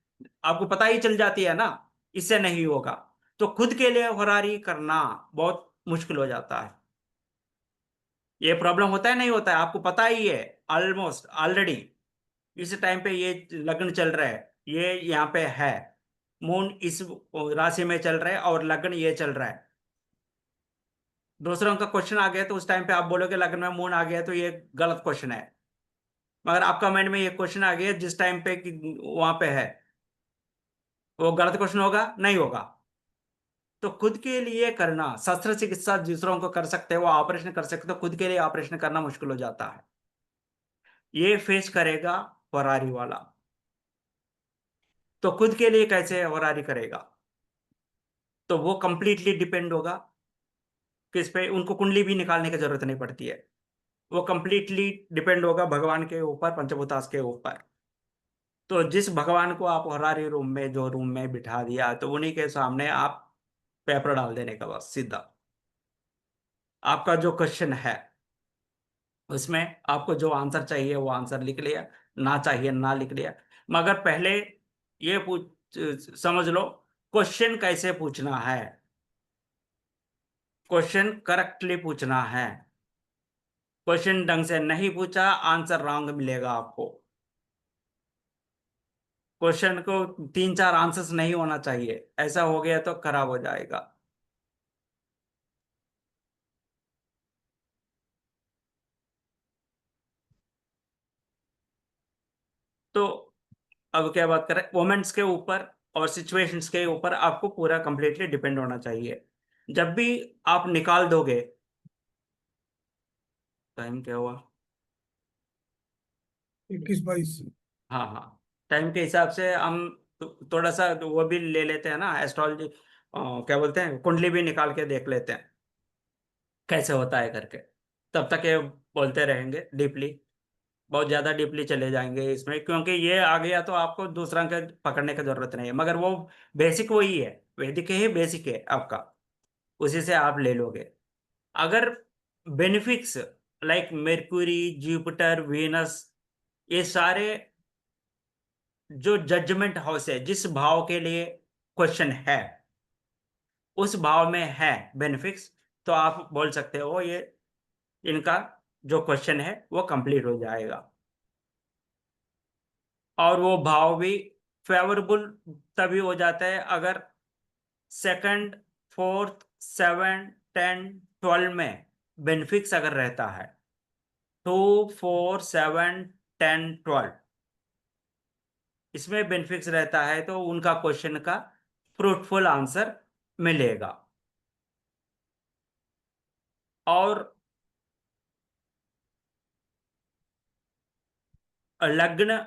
आपको पता ही चल जाती है ना, इससे नहीं होगा। तो खुद के लिए होरारी करना बहुत मुश्किल हो जाता है। ये प्रॉब्लम होता है नहीं होता है आपको पता ही है, ऑलमोस्ट ऑलरेडी इस टाइम पे ये लग्न चल रहा है, ये यहाँ पे है, मून इस राशि में चल रहा है और लग्न ये चल रहा है। दूसरों का क्वेश्चन आ गया तो उस टाइम पे आप बोलोगे लग्न में मून आ गया तो ये गलत क्वेश्चन है, मगर आपका माइंड में ये क्वेश्चन आ गया जिस टाइम पे कि वहां पे है, वो गलत क्वेश्चन होगा नहीं होगा। तो खुद के लिए करना, शस्त्र चिकित्सा दूसरों को कर सकते हो, ऑपरेशन कर सकते हो, खुद के लिए ऑपरेशन करना मुश्किल हो जाता है। ये फेस करेगा फरारी वाला, तो खुद के लिए कैसे फरारी करेगा, तो वो कंप्लीटली डिपेंड होगा किस पे, उनको कुंडली भी निकालने की जरूरत नहीं पड़ती है। वो कंप्लीटली डिपेंड होगा भगवान के ऊपर, पंचभूतास के ऊपर। तो जिस भगवान को आप हरारी रूम में, जो रूम में बिठा दिया, तो उन्हीं के सामने आप पेपर डाल देने का, बस सीधा आपका जो क्वेश्चन है उसमें आपको जो आंसर चाहिए वो आंसर लिख लिया, ना चाहिए ना लिख लिया। मगर पहले ये पूछ, समझ लो क्वेश्चन कैसे पूछना है। क्वेश्चन करेक्टली पूछना है। क्वेश्चन ढंग से नहीं पूछा, आंसर रॉन्ग मिलेगा आपको। क्वेश्चन को 3-4 आंसर्स नहीं होना चाहिए, ऐसा हो गया तो खराब हो जाएगा। तो अब क्या बात करें, मोमेंट्स के ऊपर और सिचुएशंस के ऊपर आपको पूरा कंप्लीटली डिपेंड होना चाहिए। जब भी आप निकाल दोगे, टाइम क्या हुआ? 21-22। हाँ हाँ, टाइम के हिसाब से हम थोड़ा सा वो भी ले लेते हैं ना, एस्ट्रोलॉजी, क्या बोलते हैं, कुंडली भी निकाल के देख लेते हैं कैसे होता है करके। तब तक ये बोलते रहेंगे डीपली, बहुत ज्यादा डीपली चले जाएंगे इसमें, क्योंकि ये आ गया तो आपको दूसरा का पकड़ने की जरूरत नहीं है। मगर वो बेसिक वही है, वैदिक ही बेसिक है आपका, उसी से आप ले लोगे। अगर बेनिफिक्स लाइक मेर्कुरी, जुपिटर, वीनस, ये सारे जो जजमेंट हाउस है, जिस भाव के लिए क्वेश्चन है उस भाव में है बेनिफिक्स, तो आप बोल सकते हो ये इनका जो क्वेश्चन है वो कंप्लीट हो जाएगा। और वो भाव भी फेवरेबल तभी हो जाता है अगर सेकंड, फोर्थ, 7, 10, 12 में बेनिफिक्स अगर रहता है। 2, 4, 7, 10, 12 इसमें बेनिफिक्स रहता है तो उनका क्वेश्चन का फ्रूटफुल आंसर मिलेगा। और लग्न,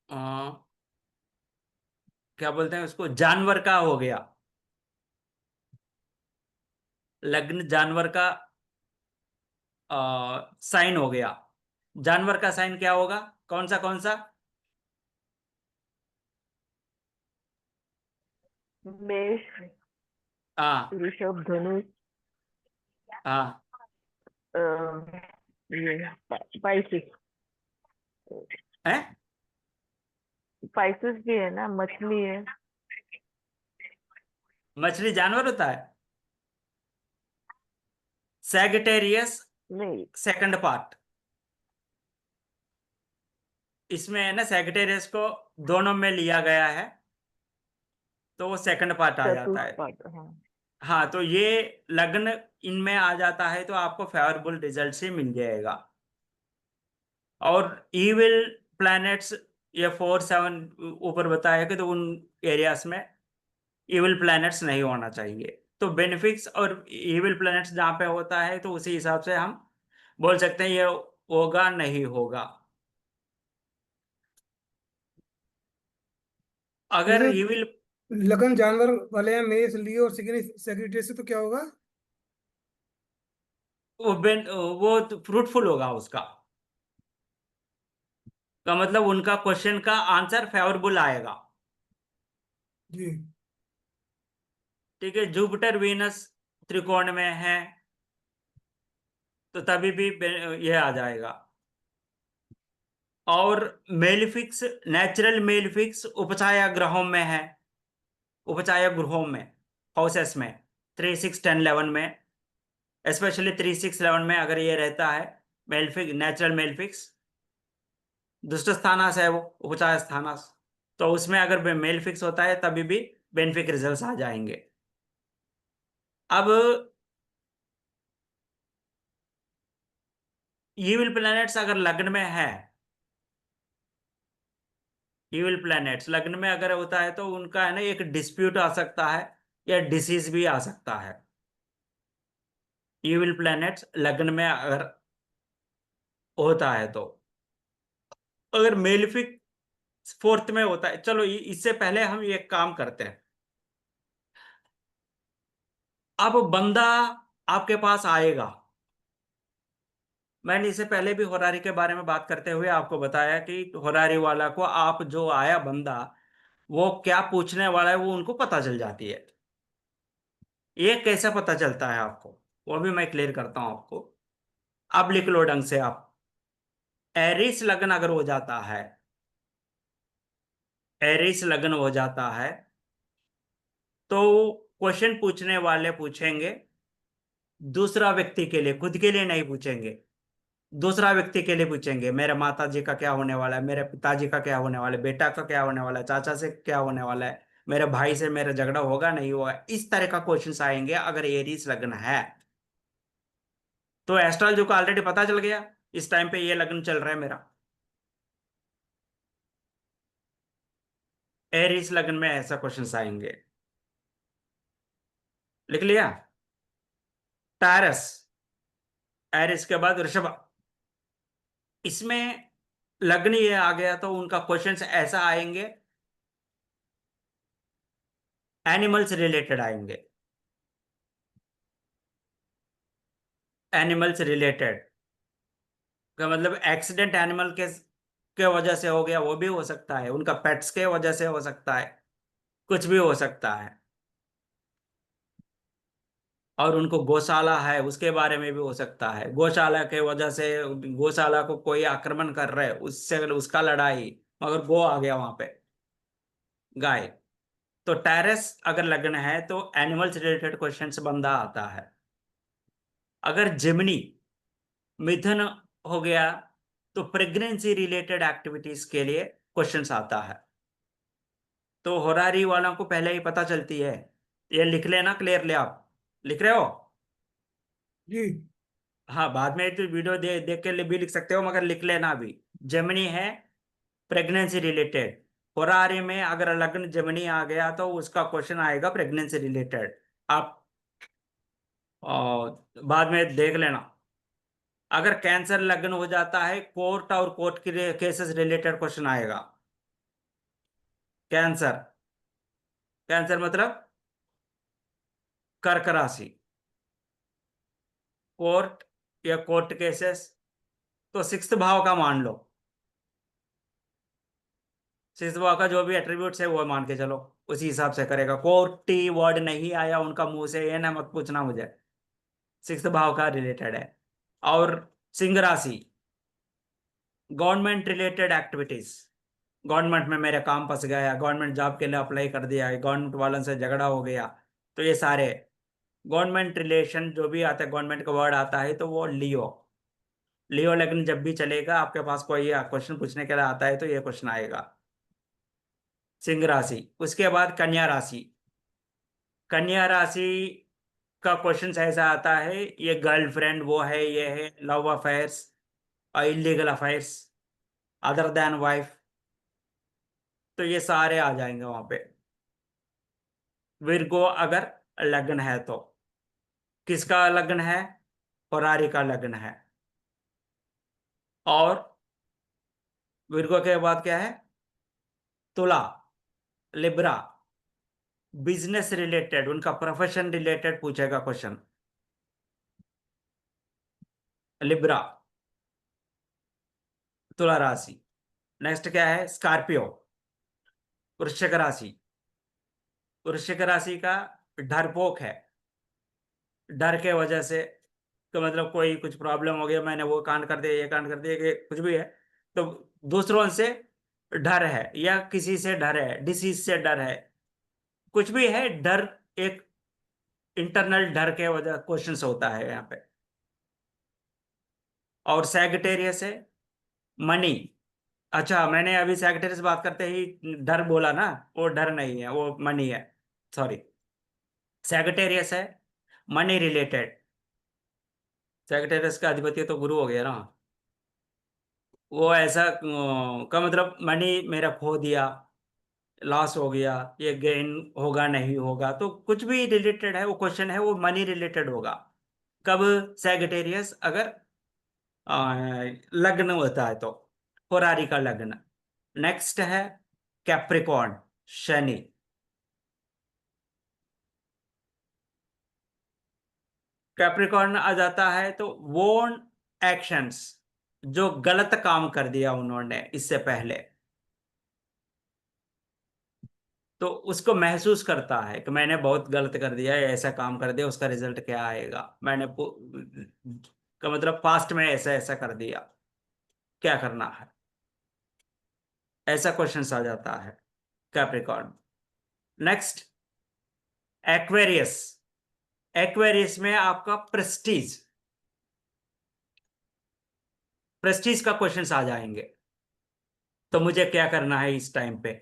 अ, क्या बोलते हैं उसको, जानवर का हो गया। लग्न जानवर का साइन हो गया। जानवर का साइन क्या होगा, कौन सा? मेष, हाँ ऋषभ, धनुष, हाँ। अ, ये स्पाइसेस। है, स्पाइसेस भी है ना, मछली है। मछली जानवर होता है। सैगिटेरियस नहीं। सेकंड पार्ट, इसमें है ना, सैगिटेरियस को दोनों में लिया गया है तो वो सेकंड पार्ट आ जाता है। चतुष्पद, हाँ। हाँ, तो ये लग्न इनमें आ जाता है तो आपको फेवरेबल रिजल्ट ही मिल जाएगा। और इविल प्लैनेट्स, ये 4, 7 ऊपर बताया कि, तो उन एरियाज में इविल प्लैनेट्स नहीं होना चाहिए। तो बेनिफिक्स और इविल प्लैनेट्स जहाँ पे होता है तो उसी हिसाब से हम बोल सकते हैं ये होगा नहीं होगा। अगर जैसे इविल, लगन जानवर वाले हैं, मेष, लियो और सेक्रेटरी से, तो क्या होगा? वो फ्रूटफुल होगा उसका, का मतलब उनका क्वेश्चन का आंसर फेवरेबल आएगा। जी। ठीक है, जुपिटर वीनस त्रिकोण में है तो तभी भी ये आ जाएगा। और मेलिफिक्स, नेचुरल मेलिफिक्स उपछाया ग्रहों में है, उपछाया ग्रहों में, हाउसेस में, 3, 6, 10, 11 में, स्पेशली 3, 6, 11 में अगर ये रहता है मेलिफिक, नेचुरल मेलिफिक्स, दुष्ट स्थानास है वो, उपचार स्थानास, तो उसमें अगर मेल फिक्स होता है तभी भी बेनिफिक रिजल्ट्स आ जाएंगे। अब ईविल प्लैनेट्स अगर लग्न में है, ईविल प्लैनेट्स लग्न में अगर होता है तो उनका है ना एक डिस्प्यूट आ सकता है या डिसीज भी आ सकता है। ईविल प्लैनेट्स लग्न में अगर होता है तो, अगर मेलिफिक फोर्थ में होता है, चलो इससे पहले हम एक काम करते हैं, अब बंदा आपके पास आएगा। मैंने इससे पहले भी होरारी के बारे में बात करते हुए आपको बताया कि होरारी वाला को आप जो आया बंदा वो क्या पूछने वाला है वो उनको पता चल जाती है। ये कैसे पता चलता है आपको, वो भी मैं क्लियर करता हूं आपको। अब लिख लो ढंग से आप। एरिस लगन अगर हो जाता है, एरिस लगन हो जाता है तो क्वेश्चन पूछने वाले पूछेंगे दूसरा व्यक्ति के लिए, खुद के लिए नहीं पूछेंगे। दूसरा व्यक्ति के लिए पूछेंगे, मेरे माता जी का क्या होने वाला है, मेरे पिताजी का क्या होने वाला है, बेटा का क्या होने वाला है, चाचा से क्या होने वाला है, मेरे भाई से मेरा झगड़ा होगा नहीं होगा, इस तरह का क्वेश्चंस आएंगे अगर एरीज लग्न है। तो एस्ट्रोलॉजी को ऑलरेडी पता चल गया इस टाइम पे ये लग्न चल रहा है मेरा। एरीज लग्न में ऐसा क्वेश्चंस आएंगे। लिख लिया। टारस, एरिस के बाद वृषभ, इसमें लग्न ये आ गया तो उनका क्वेश्चंस ऐसा आएंगे, एनिमल्स रिलेटेड आएंगे। एनिमल्स रिलेटेड का मतलब एक्सीडेंट एनिमल के वजह से हो गया वो भी हो सकता है, उनका पेट्स के वजह से हो सकता है, कुछ भी हो सकता है। और उनको गौशाला है उसके बारे में भी हो सकता है, गौशाला के वजह से गौशाला को कोई आक्रमण कर रहा है उससे उसका लड़ाई, मगर गो आ गया वहां पे, गाय। तो टेरेस अगर लगन है तो एनिमल्स रिलेटेड क्वेश्चंस बंदा आता है। अगर जिमनी मिथुन हो गया तो प्रेगनेंसी रिलेटेड एक्टिविटीज के लिए क्वेश्चंस आता है। तो होरारी वालों को पहले ही पता चलती है। ये लिख लेना क्लियरली, आप लिख रहे हो? जी। हाँ, बाद में तो वीडियो देख के भी लिख सकते हो मगर लिख लेना अभी। जेमिनी है प्रेगनेंसी रिलेटेड। होरारी में अगर लग्न जेमिनी आ गया तो उसका क्वेश्चन आएगा प्रेगनेंसी रिलेटेड। आप बाद में देख लेना। अगर कैंसर लग्न हो जाता है कोर्ट और कोर्ट के केसेस रिलेटेड क्वेश्चन आएगा। कैंसर, कैंसर मतलब कर्क राशि, कोर्ट या कोर्ट केसेस। तो सिक्स्थ भाव का मान लो, सिक्स्थ भाव का जो भी एट्रीब्यूट्स है वो मान के चलो, उसी हिसाब से करेगा। कोर्टी वर्ड नहीं आया उनका मुंह से, ये ना मत पूछना मुझे, सिक्स्थ भाव का रिलेटेड है। और सिंह राशि, गवर्नमेंट रिलेटेड एक्टिविटीज, गवर्नमेंट में मेरे काम फंस गया, गवर्नमेंट जॉब के लिए अप्लाई कर दिया है, गवर्नमेंट वालों से झगड़ा हो गया, तो ये सारे गवर्नमेंट रिलेशन जो भी आता है, गवर्नमेंट का वर्ड आता है तो वो लियो। लियो लग्न जब भी चलेगा आपके पास कोई क्वेश्चन पूछने के लिए आता है तो ये क्वेश्चन आएगा। सिंह राशि, उसके बाद कन्या राशि। कन्या राशि का क्वेश्चन ऐसा आता है, ये गर्लफ्रेंड वो है, ये है लव अफेयर्स और illegal affairs other than wife, तो ये सारे आ जाएंगे वहां पे। विरगो अगर लग्न है तो, किसका लग्न है? होरारी का लग्न है। और विरगो के बाद क्या है? तुला, लिब्रा, बिजनेस रिलेटेड उनका प्रोफेशन रिलेटेड पूछेगा क्वेश्चन। लिब्रा, तुला राशि। नेक्स्ट क्या है? स्कॉर्पियो, वृश्चिक राशि। वृश्चिक राशि का डरपोक है, डर के वजह से, तो मतलब कोई कुछ प्रॉब्लम हो गया, मैंने वो कांड कर दिया, ये कांड कर दिया, कि कुछ भी है तो दूसरों से डर है या किसी से डर है, डिसीज से डर है, कुछ भी है डर, एक इंटरनल डर के वजह क्वेश्चंस होता है यहाँ पे। और सैगिटेरियस है मनी। अच्छा, मैंने अभी सैगिटेरियस बात करते ही डर बोला ना, वो डर नहीं है, वो मनी है, सॉरी। सैगिटेरियस है मनी रिलेटेड। सैगिटेरियस का अधिपति तो गुरु हो गया ना, वो ऐसा का मतलब मनी मेरा खो दिया, लॉस हो गया, ये गेन होगा नहीं होगा, तो कुछ भी रिलेटेड है वो क्वेश्चन है वो मनी रिलेटेड होगा। कब? सैगिटेरियस अगर लग्न होता है तो, होरारी का लग्न। नेक्स्ट है कैप्रिकॉर्न, शनि। कैप्रिकॉर्न आ जाता है तो वोन एक्शंस, जो गलत काम कर दिया उन्होंने इससे पहले, तो उसको महसूस करता है कि मैंने बहुत गलत कर दिया है, ऐसा काम कर दिया, उसका रिजल्ट क्या आएगा, का मतलब पास्ट में ऐसा ऐसा कर दिया, क्या करना है, ऐसा क्वेश्चंस आ जाता है कैप्रिकॉर्न। Next Aquarius. एक्वेरियस में आपका प्रेस्टीज, प्रेस्टीज का क्वेश्चंस आ जाएंगे। तो मुझे क्या करना है इस टाइम पे,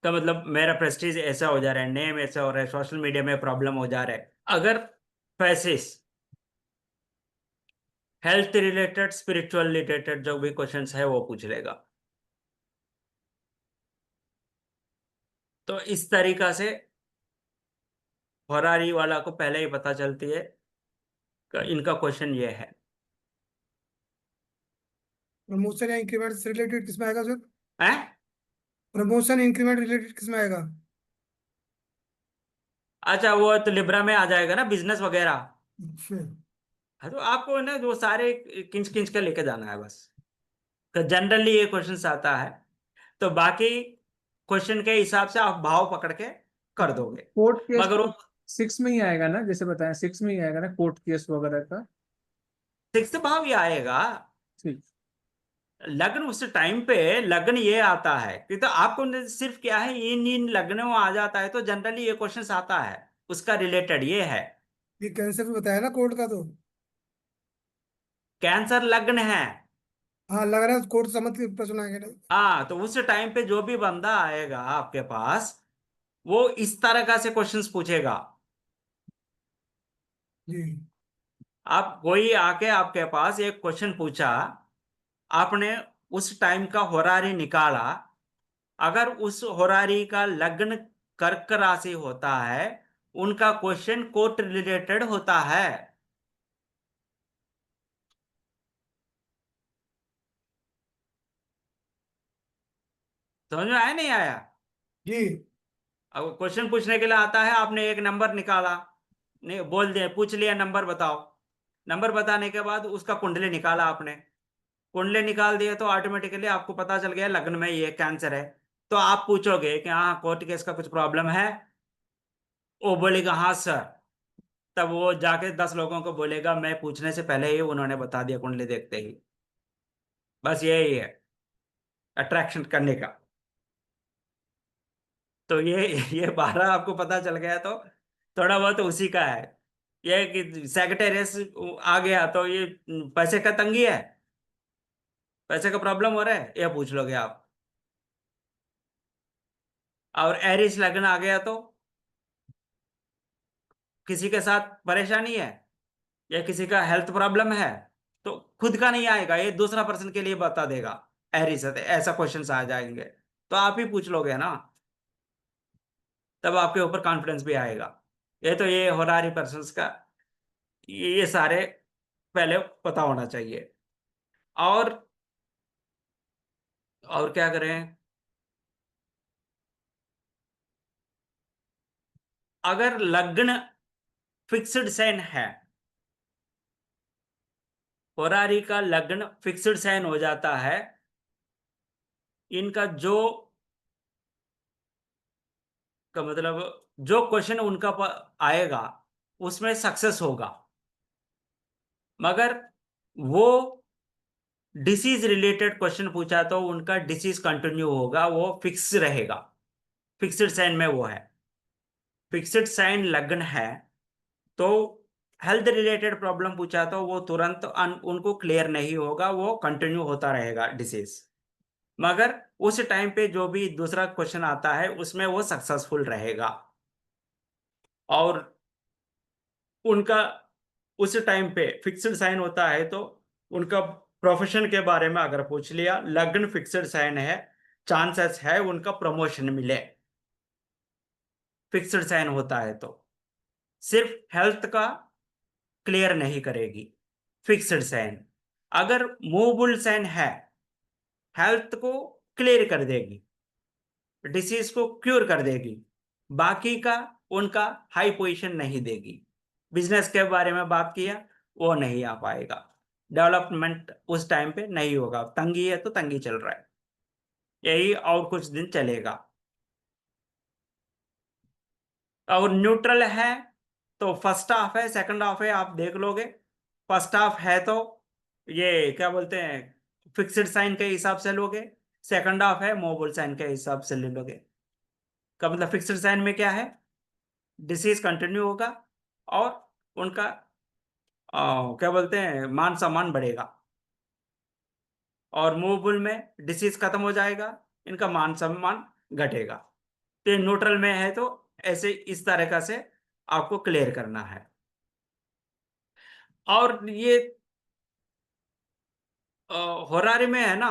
तो मतलब मेरा प्रेस्टीज ऐसा हो जा रहा है, नेम ऐसा हो रहा है, सोशल मीडिया में प्रॉब्लम हो जा रहा है। अगर Pisces, health related, spiritual related जो भी क्वेश्चंस है वो पूछ लेगा। तो इस तरीका से फरारी वाला को पहले ही पता चलती है कि इनका क्वेश्चन ये है। प्रमोशन या इंक्रीमेंट से रिलेटेड किसमें आएगा सर? हैं? प्रमोशन इंक्रीमेंट रिलेटेड किसमें आएगा? अच्छा, वो तो लिब्रा में आ जाएगा ना, बिजनेस वगैरह। अच्छा। हाँ, तो आपको ना वो सारे किंच किंच के लेके जाना है बस। तो जनरली ये क्वेश्चन आता है, तो बाकी क्वेश्चन के हिसाब से आप भाव पकड़ के कर दोगे। कोर्ट केस मगर वो 6 में ही आएगा ना, जैसे बताया 6 में ही आएगा ना कोर्ट केस वगैरह का। सिक्स भाव ही आएगा। ठीक। लग्न उस टाइम पे लग्न ये आता है कि, तो आपको सिर्फ क्या है, इन इन लग्नों में आ जाता है, तो जनरली ये क्वेश्चन आता है, उसका रिलेटेड ये है। ये कैंसर भी बताया ना कोर्ट का तो। कैंसर लग्न है। हाँ लग रहा है कोर्ट समझ के प्रश्न आएंगे नहीं। हाँ, तो उस टाइम पे जो भी बंदा आएगा आपके पास, वो इस तरह का से क्वेश्चंस पूछेगा। जी। आप कोई आके आपके पास एक क्वेश्चन पूछा, आपने उस टाइम का होरारी निकाला, अगर उस होरारी का लग्न कर्क राशि होता है, उनका क्वेश्चन कोर्ट रिलेटेड होता है। समझ में आया नहीं आया? जी। अब क्वेश्चन पूछने के लिए आता है, आपने एक नंबर निकाला, नहीं बोल दिया, पूछ लिया नंबर बताओ, नंबर बताने के बाद उसका कुंडली निकाला आपने, कुंडली निकाल दिए तो ऑटोमेटिकली आपको पता चल गया लग्न में ये कैंसर है। तो आप पूछोगे कि हाँ कोर्ट केस का कुछ प्रॉब्लम है, वो बोलेगा हाँ सर, तब वो जाके 10 लोगों को बोलेगा, मैं पूछने से पहले ही उन्होंने बता दिया कुंडली देखते ही। बस यही है अट्रैक्शन करने का। तो ये 12 आपको पता चल गया तो थोड़ा बहुत उसी का है। ये कि सेक्रेटेरियस आ गया तो ये पैसे का तंगी है, पैसे का प्रॉब्लम हो रहा है, ये पूछ लोगे आप। और एरिस लगन आ गया तो किसी के साथ परेशानी है या किसी का हेल्थ प्रॉब्लम है, तो खुद का नहीं आएगा, ये दूसरा पर्सन के लिए बता देगा। एरिस है, ऐसा क्वेश्चन आ जाएंगे तो आप ही पूछ लोगे ना, तब आपके ऊपर कॉन्फिडेंस भी आएगा। ये तो ये होरारी पर्सन्स का ये सारे पहले पता होना चाहिए। और क्या करें, अगर लग्न फिक्स्ड साइन है, होरारी का लग्न फिक्स्ड साइन हो जाता है, इनका जो का मतलब जो क्वेश्चन उनका आएगा उसमें सक्सेस होगा, मगर वो डिसीज रिलेटेड क्वेश्चन पूछा तो उनका डिसीज कंटिन्यू होगा, वो फिक्स रहेगा, फिक्स्ड साइन में वो है। फिक्स्ड साइन लग्न है तो हेल्थ रिलेटेड प्रॉब्लम पूछा तो वो तुरंत उनको क्लियर नहीं होगा, वो कंटिन्यू होता रहेगा डिसीज। मगर उस टाइम पे जो भी दूसरा क्वेश्चन आता है उसमें वो सक्सेसफुल रहेगा। और उनका उस टाइम पे फिक्स्ड साइन होता है तो उनका प्रोफेशन के बारे में अगर पूछ लिया, लग्न फिक्स्ड साइन है, चांसेस है उनका प्रमोशन मिले, फिक्स्ड साइन होता है तो। सिर्फ हेल्थ का क्लियर नहीं करेगी फिक्स्ड साइन, अगर मूवेबल साइन है हेल्थ को क्लियर कर देगी, डिसीज को क्योर कर देगी, बाकी का उनका हाई पोजीशन नहीं देगी, बिजनेस के बारे में बात किया, वो नहीं आ पाएगा। डेवलपमेंट उस टाइम पे नहीं होगा, तंगी है तो तंगी चल रहा है, यही और कुछ दिन चलेगा। और न्यूट्रल है तो फर्स्ट हाफ है, सेकंड हाफ है, आप देख लोगे। फर्स्ट हाफ है तो ये क्या बोलते हैं, फिक्स्ड साइन के हिसाब से लोगे। सेकंड हाफ है मूवेबल साइन के हिसाब से ले लोगे। का मतलब फिक्स्ड साइन में क्या है, डिसीज कंटिन्यू होगा और उनका क्या बोलते हैं, मान सम्मान बढ़ेगा। और मूवेबल में डिसीज खत्म हो जाएगा, इनका मान सम्मान घटेगा। तो ये न्यूट्रल में है तो ऐसे इस तरीका से आपको क्लियर करना है। और ये होरारी में है ना,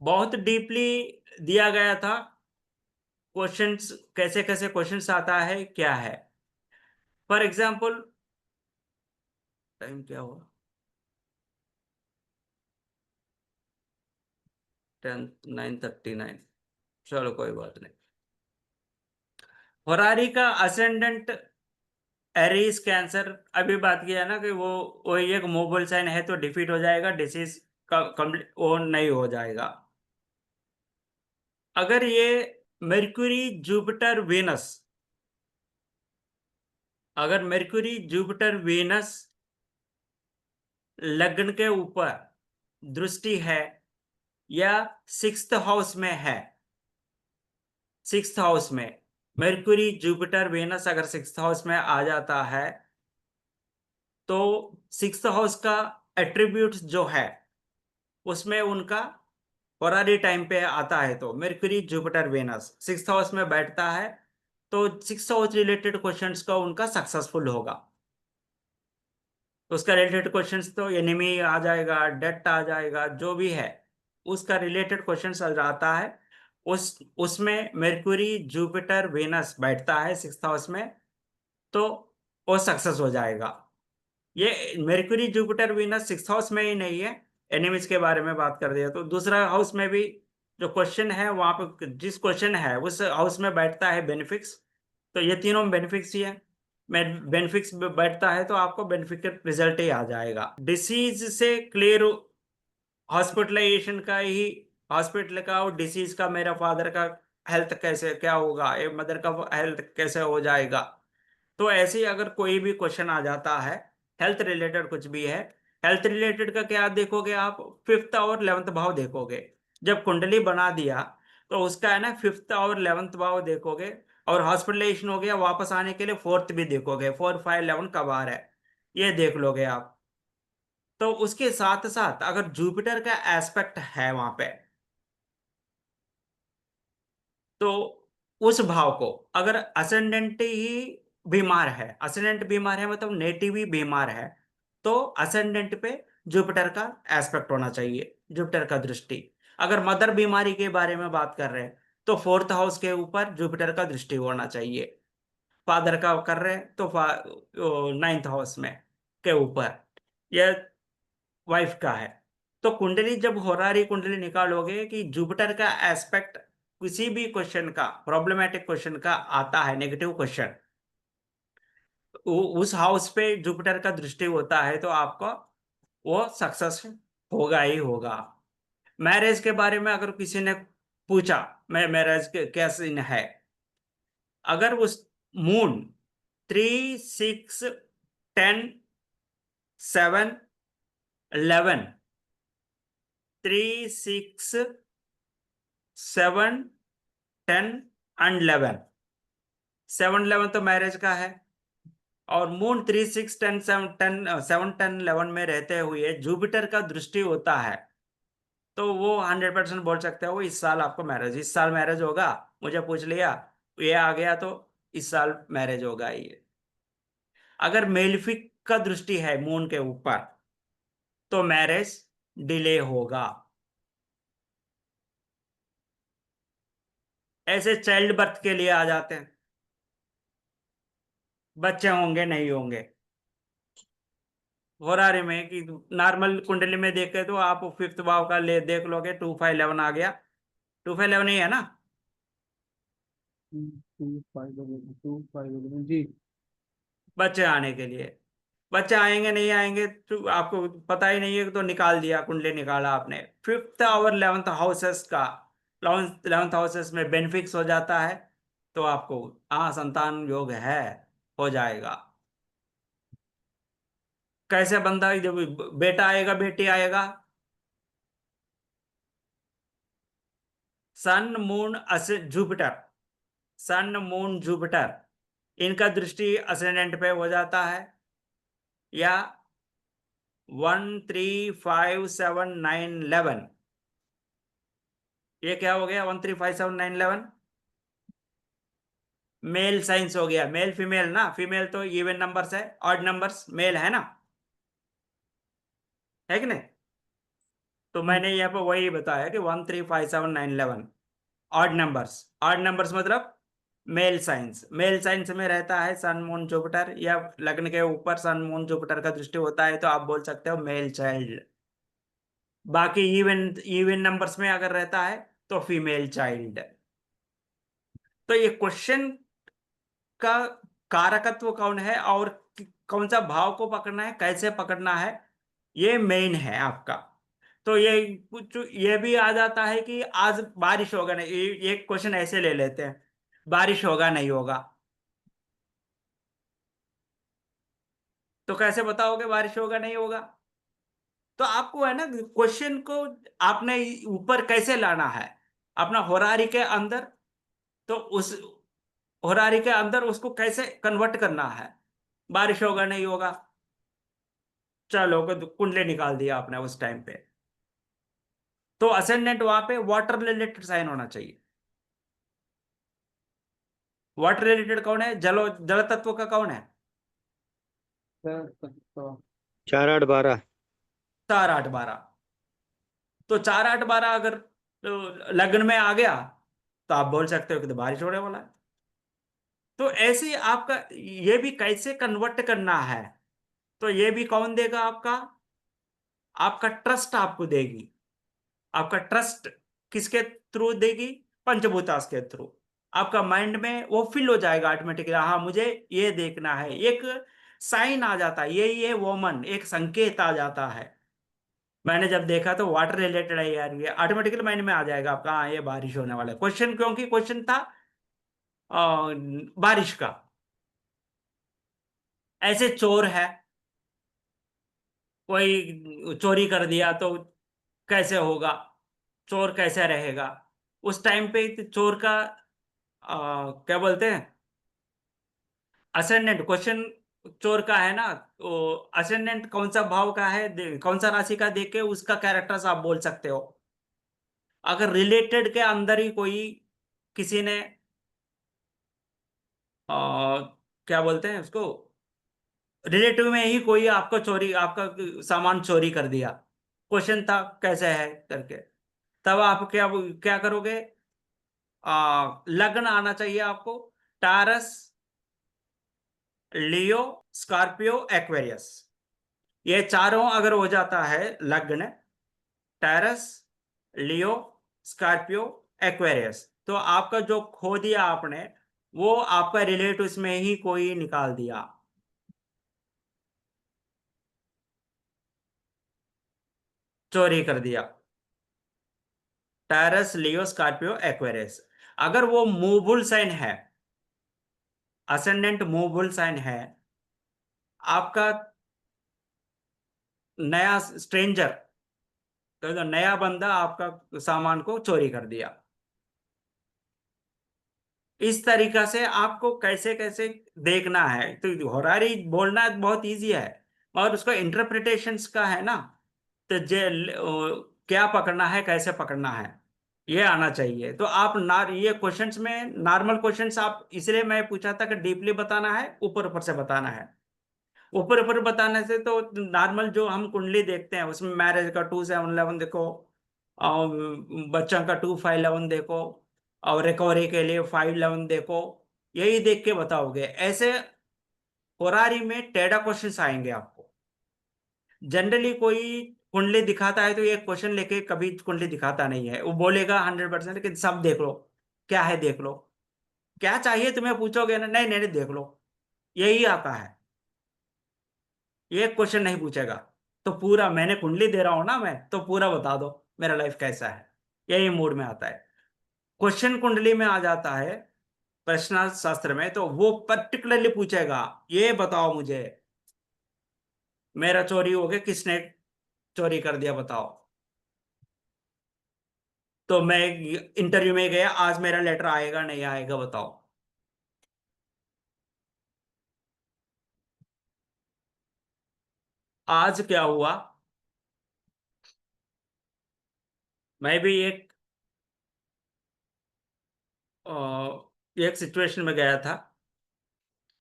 बहुत डीपली दिया गया था क्वेश्चंस, कैसे कैसे क्वेश्चंस आता है क्या है। फॉर एग्जांपल, टाइम क्या हुआ, 9:39। चलो कोई बात नहीं। होरारी का असेंडेंट एरीज कैंसर अभी बात किया ना कि वो एक मूवेबल साइन है तो डिफीट हो जाएगा, डिसीज का कंप्लीट वो नहीं हो जाएगा। अगर ये मेर्क्यूरी जुपिटर वीनस, अगर मेर्क्यूरी जुपिटर वीनस लग्न के ऊपर दृष्टि है या सिक्स्थ हाउस में है, सिक्स्थ हाउस में मेर्क्यूरी जुपिटर वीनस अगर सिक्स्थ हाउस में आ जाता है तो सिक्स्थ हाउस का एट्रीब्यूट्स जो है उसमें उनका होरारी टाइम पे आता है तो मेर्क्यूरी जुपिटर वीनस सिक्स्थ हाउस में बैठता है तो सिक्स्थ हाउस रिलेटेड क्वेश्चंस का उनका सक्सेसफुल होगा। तो उसका रिलेटेड क्वेश्चंस तो एनिमी आ जाएगा, डेट आ जाएगा, जो भी है उसका रिलेटेड क्वेश्चंस आता है। उसमें मेर्क्यूरी जुपिटर वीनस बैठता है सिक्स्थ हाउस में तो वो सक्सेस हो जाएगा। ये मेर्क्यूरी जुपिटर वीनस सिक्स्थ हाउस में ही नहीं है, एनिमीज के बारे में बात कर दिया तो दूसरा हाउस में भी जो क्वेश्चन है वहां पे जिस क्वेश्चन है उस हाउस में बैठता है बेनिफिक्स। तो ये तीनों बेनिफिक्स ही है, बेनिफिक्स बैठता है तो आपको बेनिफिक रिजल्ट ही आ जाएगा। डिसीज से क्लियर, हॉस्पिटलाइजेशन का ही, हॉस्पिटल का और डिसीज का, मेरा फादर का हेल्थ कैसे क्या होगा, ये मदर का हेल्थ कैसे हो जाएगा। तो ऐसे ही अगर कोई भी क्वेश्चन आ जाता है हेल्थ रिलेटेड कुछ भी है, हेल्थ रिलेटेड का क्या देखोगे आप, फिफ्थ और 11th भाव देखोगे। जब कुंडली बना दिया तो उसका है ना फिफ्थ और 11th भाव देखोगे, और हॉस्पिटलाइजेशन हो गया वापस आने के लिए फोर्थ भी देखोगे, 4, 5, 11 कब आ रहा है ये देख लोगे आप। तो उसके साथ साथ अगर जुपिटर का एस्पेक्ट है वहां पे तो उस भाव को, अगर असेंडेंट ही बीमार है, असेंडेंट बीमार है मतलब नेटिव ही बीमार है, तो असेंडेंट पे जुपिटर का एस्पेक्ट होना चाहिए, जुपिटर का दृष्टि। अगर मदर बीमारी के बारे में बात कर रहे हैं तो फोर्थ हाउस के ऊपर जुपिटर का दृष्टि होना चाहिए। फादर का कर रहे हैं तो नाइन्थ हाउस में के ऊपर, या वाइफ का है। तो कुंडली जब होरारी कुंडली निकालोगे कि जुपिटर का एस्पेक्ट किसी भी क्वेश्चन का, प्रॉब्लमेटिक क्वेश्चन का आता है, नेगेटिव क्वेश्चन, उस हाउस पे जुपिटर का दृष्टि होता है तो आपको वो सक्सेस होगा ही होगा। मैरिज के बारे में अगर किसी ने पूछा मैं मैरिज के क्या सीन है, अगर उस मून 3, 6, 10, 7, 11, 3, 6, 7, 10 एंड 11, 7, 11 तो मैरिज का है, और मून 3, 6, 10, 7, 10, 11 में रहते हुए जुपिटर का दृष्टि होता है तो वो 100% बोल सकते हो इस साल आपको मैरिज, इस साल मैरिज होगा। मुझे पूछ लिया ये आ गया तो इस साल मैरिज होगा ये। अगर मेलिफिक का दृष्टि है मून के ऊपर तो मैरिज डिले होगा। ऐसे चाइल्ड बर्थ के लिए आ जाते हैं, बच्चे होंगे नहीं होंगे। हो रहा है में कि नॉर्मल कुंडली में देखे तो आप फिफ्थ भाव का ले देख लोगे, 2, 5, 11 आ गया, 2, 5, 11 ही है ना। 2, 5, 11 जी। बच्चे आने के लिए। बच्चे आएंगे नहीं आएंगे तो आपको पता ही नहीं है, तो निकाल दिया, कुंडली निकाला आपने। फिफ्थ और 11th हाउसेस का, 11th हाउसेस में बेनिफिक्स हो जाता है, तो आपको हाँ संतान योग है, हो जाएगा। कैसे बंदा, जब बेटा आएगा बेटी आएगा, sun moon Jupiter, sun moon Jupiter, इनका दृष्टि असेंडेंट पे हो जाता है, या 1 3 5 7 9 11, ये क्या हो गया 1 3 5 7 9 11? मेल साइंस हो गया, मेल फीमेल ना, फीमेल तो इवन नंबर्स है, ऑड नंबर्स मेल है ना, है कि नहीं? तो मैंने यहाँ पे वही बताया कि 1 3 5 7 9 11 ऑड नंबर्स, ऑड नंबर्स मतलब मेल साइंस। मेल साइंस में रहता है सन मून जुपिटर, या लग्न के ऊपर सन मून जुपिटर का दृष्टि होता है, तो आप बोल सकते हो मेल चाइल्ड। बाकी इवन इवन नंबर्स में अगर रहता है तो फीमेल चाइल्ड। तो ये क्वेश्चन का कारकत्व कौन है, और कौन सा भाव को पकड़ना है, कैसे पकड़ना है, ये मेन है आपका। तो ये कुछ ये भी आ जाता है कि आज बारिश होगा नहीं, ये क्वेश्चन ऐसे ले लेते हैं, बारिश होगा नहीं होगा, तो कैसे बताओगे बारिश होगा नहीं होगा? तो आपको है ना क्वेश्चन को आपने ऊपर कैसे लाना है, अपना होरारी के अंदर, तो उस होरारी के अंदर उसको कैसे कन्वर्ट करना है, बारिश होगा नहीं होगा, चलो कुंडली निकाल दिया आपने उस टाइम पे, तो असेंडेंट वहां पे वाटर रिलेटेड साइन होना चाहिए। वाटर रिलेटेड कौन है, जल तत्व का कौन है? तो 4 8 12। 4 8 12। तो 4 8 12 अगर लग्न में आ गया, तो आप बोल सकते हो कि तो बारिश होने वाला है। तो ऐसे ही आपका ये भी कैसे कन्वर्ट करना है, तो ये भी कौन देगा आपका, आपका ट्रस्ट आपको देगी। आपका ट्रस्ट किसके थ्रू देगी, पंचभूतास के थ्रू। आपका माइंड में वो फिल हो जाएगा ऑटोमेटिकली, हाँ मुझे ये देखना है, एक साइन आ जाता है, ये वोमन, एक संकेत आ जाता है। मैंने जब देखा तो वाटर रिलेटेड है यार, ये ऑटोमेटिकली माइंड में आ जाएगा आपका, हाँ ये बारिश होने वाला है। क्वेश्चन क्योंकि क्वेश्चन था बारिश का। ऐसे चोर है, कोई चोरी कर दिया तो कैसे होगा, चोर कैसे रहेगा? उस टाइम पे चोर का क्या बोलते हैं, असेंडेंट क्वेश्चन चोर का है ना, तो असेंडेंट कौन सा भाव का है, कौन सा राशि का देख के उसका कैरेक्टर्स आप बोल सकते हो। अगर रिलेटेड के अंदर ही कोई किसी ने क्या बोलते हैं उसको, रिलेटिव में ही कोई आपको चोरी, आपका सामान चोरी कर दिया, क्वेश्चन था कैसे है करके, तब आप क्या क्या करोगे, लग्न आना चाहिए आपको, टारस, लियो, स्कॉर्पियो, एक्वेरियस, ये चारों अगर हो जाता है लग्न, टारस, लियो, स्कॉर्पियो, एक्वेरियस, तो आपका जो खो दिया आपने, वो आपका रिलेटिव्स में ही कोई निकाल दिया, चोरी कर दिया। टारस, लियो, स्कॉर्पियो, एक्वेरियस, अगर वो मूवबुल साइन है, असेंडेंट मूवबुल साइन है, आपका नया स्ट्रेंजर, तो नया बंदा आपका सामान को चोरी कर दिया। इस तरीका से आपको कैसे कैसे देखना है, तो होरारी बोलना बहुत इजी है, और उसका इंटरप्रिटेशंस का है ना, तो क्या पकड़ना है, कैसे पकड़ना है, ये आना चाहिए। तो आप ये क्वेश्चंस में नॉर्मल क्वेश्चंस, आप इसलिए मैं पूछा था कि डीपली बताना है, ऊपर ऊपर से बताना है। ऊपर ऊपर बताने से तो नॉर्मल जो हम कुंडली देखते हैं उसमें मैरिज का 2 7 11 देखो, और बच्चा का 2 5 11 देखो, और रिकवरी के लिए 5 11 देखो, यही देख के बताओगे। ऐसे होरारी में टेढ़ा क्वेश्चन आएंगे आपको। जनरली कोई कुंडली दिखाता है तो ये क्वेश्चन लेके कभी कुंडली दिखाता नहीं है, वो बोलेगा 100% कि सब देख लो, क्या है देख लो, क्या चाहिए तुम्हें पूछोगे ना, नहीं नहीं नहीं, देख लो, यही आता है। ये क्वेश्चन नहीं पूछेगा। तो पूरा मैंने कुंडली दे रहा हूं ना, मैं तो पूरा बता दो मेरा लाइफ कैसा है, यही मूड में आता है। क्वेश्चन कुंडली में आ जाता है प्रश्न शास्त्र में, तो वो पर्टिकुलरली पूछेगा ये बताओ मुझे, मेरा चोरी हो गया, किसने चोरी कर दिया बताओ। तो मैं इंटरव्यू में गया, आज मेरा लेटर आएगा नहीं आएगा बताओ। आज क्या हुआ, मैं भी एक सिचुएशन में गया था।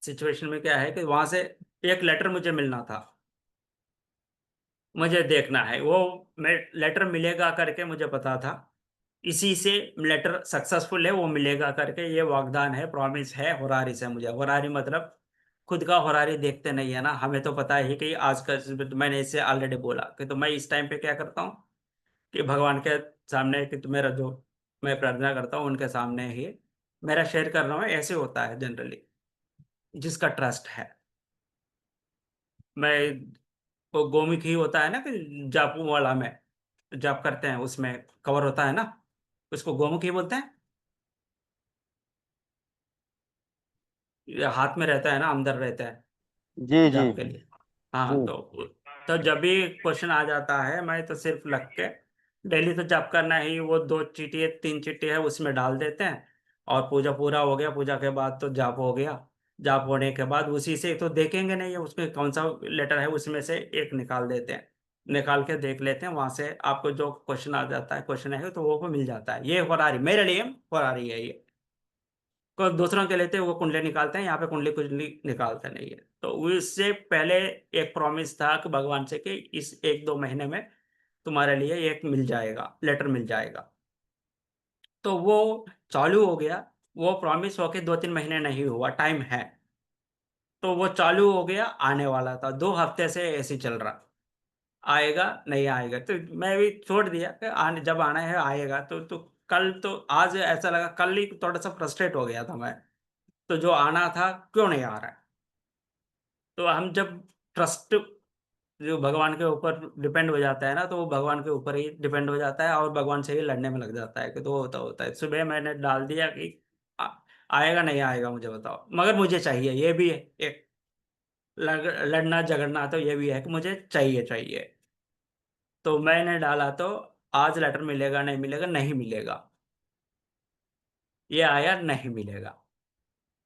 सिचुएशन में क्या है कि वहां से एक लेटर मुझे मिलना था, मुझे देखना है वो, मैं लेटर मिलेगा करके मुझे पता था, इसी से लेटर सक्सेसफुल है वो मिलेगा करके, ये वागदान है, प्रॉमिस है, होरारी से मुझे। होरारी मतलब खुद का होरारी देखते नहीं है ना, हमें तो पता है कि आज का, मैंने इससे ऑलरेडी बोला कि तो मैं इस टाइम पे क्या करता हूँ कि भगवान के सामने कि तो मेरा जो मैं प्रार्थना करता हूँ उनके सामने ही मेरा शेयर कर रहा हूँ। ऐसे होता है जनरली, जिसका ट्रस्ट है। मैं वो गोमुखी होता है ना कि जापू वाला में जाप करते हैं, उसमें कवर होता है ना, उसको गोमुखी बोलते हैं। ये हाथ में रहता है ना, अंदर रहता है जी जी जाप के लिए। हाँ, जी। तो जब भी क्वेश्चन आ जाता है, मैं तो सिर्फ लग के डेली तो जाप करना ही, वो 2 चीटी है 3 चीटी है उसमें डाल देते हैं, और पूजा पूरा हो गया, पूजा के बाद तो जाप हो गया। जाप होने के बाद उसी से तो देखेंगे नहीं है उसमें कौन सा लेटर है, उसमें से एक निकाल देते हैं, निकाल के देख लेते हैं, वहां से आपको जो क्वेश्चन आ जाता है, क्वेश्चन है तो वो मिल जाता है। ये होरारी मेरे लिए होरारी है ये। को दूसरों के लेते हैं वो कुंडली निकालते हैं, यहाँ पे कुंडली कुंडली निकालते नहीं है। तो इससे पहले एक प्रॉमिस था कि भगवान से कि इस 1-2 महीने में तुम्हारे लिए एक मिल जाएगा, लेटर मिल जाएगा। तो वो चालू हो गया, वो प्रॉमिस होके 2-3 महीने नहीं हुआ, टाइम है। तो वो चालू हो गया, आने वाला था, 2 हफ्ते से ऐसे ही चल रहा, आएगा नहीं आएगा, तो मैं भी छोड़ दिया कि आने, जब आना है आएगा। तो कल तो आज ऐसा लगा, कल ही थोड़ा सा फ्रस्ट्रेट हो गया था मैं, तो जो आना था क्यों नहीं आ रहा है। तो हम जब ट्रस्ट जो भगवान के ऊपर डिपेंड हो जाता है ना, तो वो भगवान के ऊपर ही डिपेंड हो जाता है, और भगवान से ही लड़ने में लग जाता है कि तो होता है। सुबह मैंने डाल दिया कि आ, आएगा नहीं आएगा मुझे बताओ, मगर मुझे चाहिए, ये भी है एक लड़ना झगड़ना, तो ये भी है कि मुझे चाहिए चाहिए। तो मैंने डाला तो आज लेटर मिलेगा नहीं मिलेगा, नहीं मिलेगा, ये आया नहीं मिलेगा,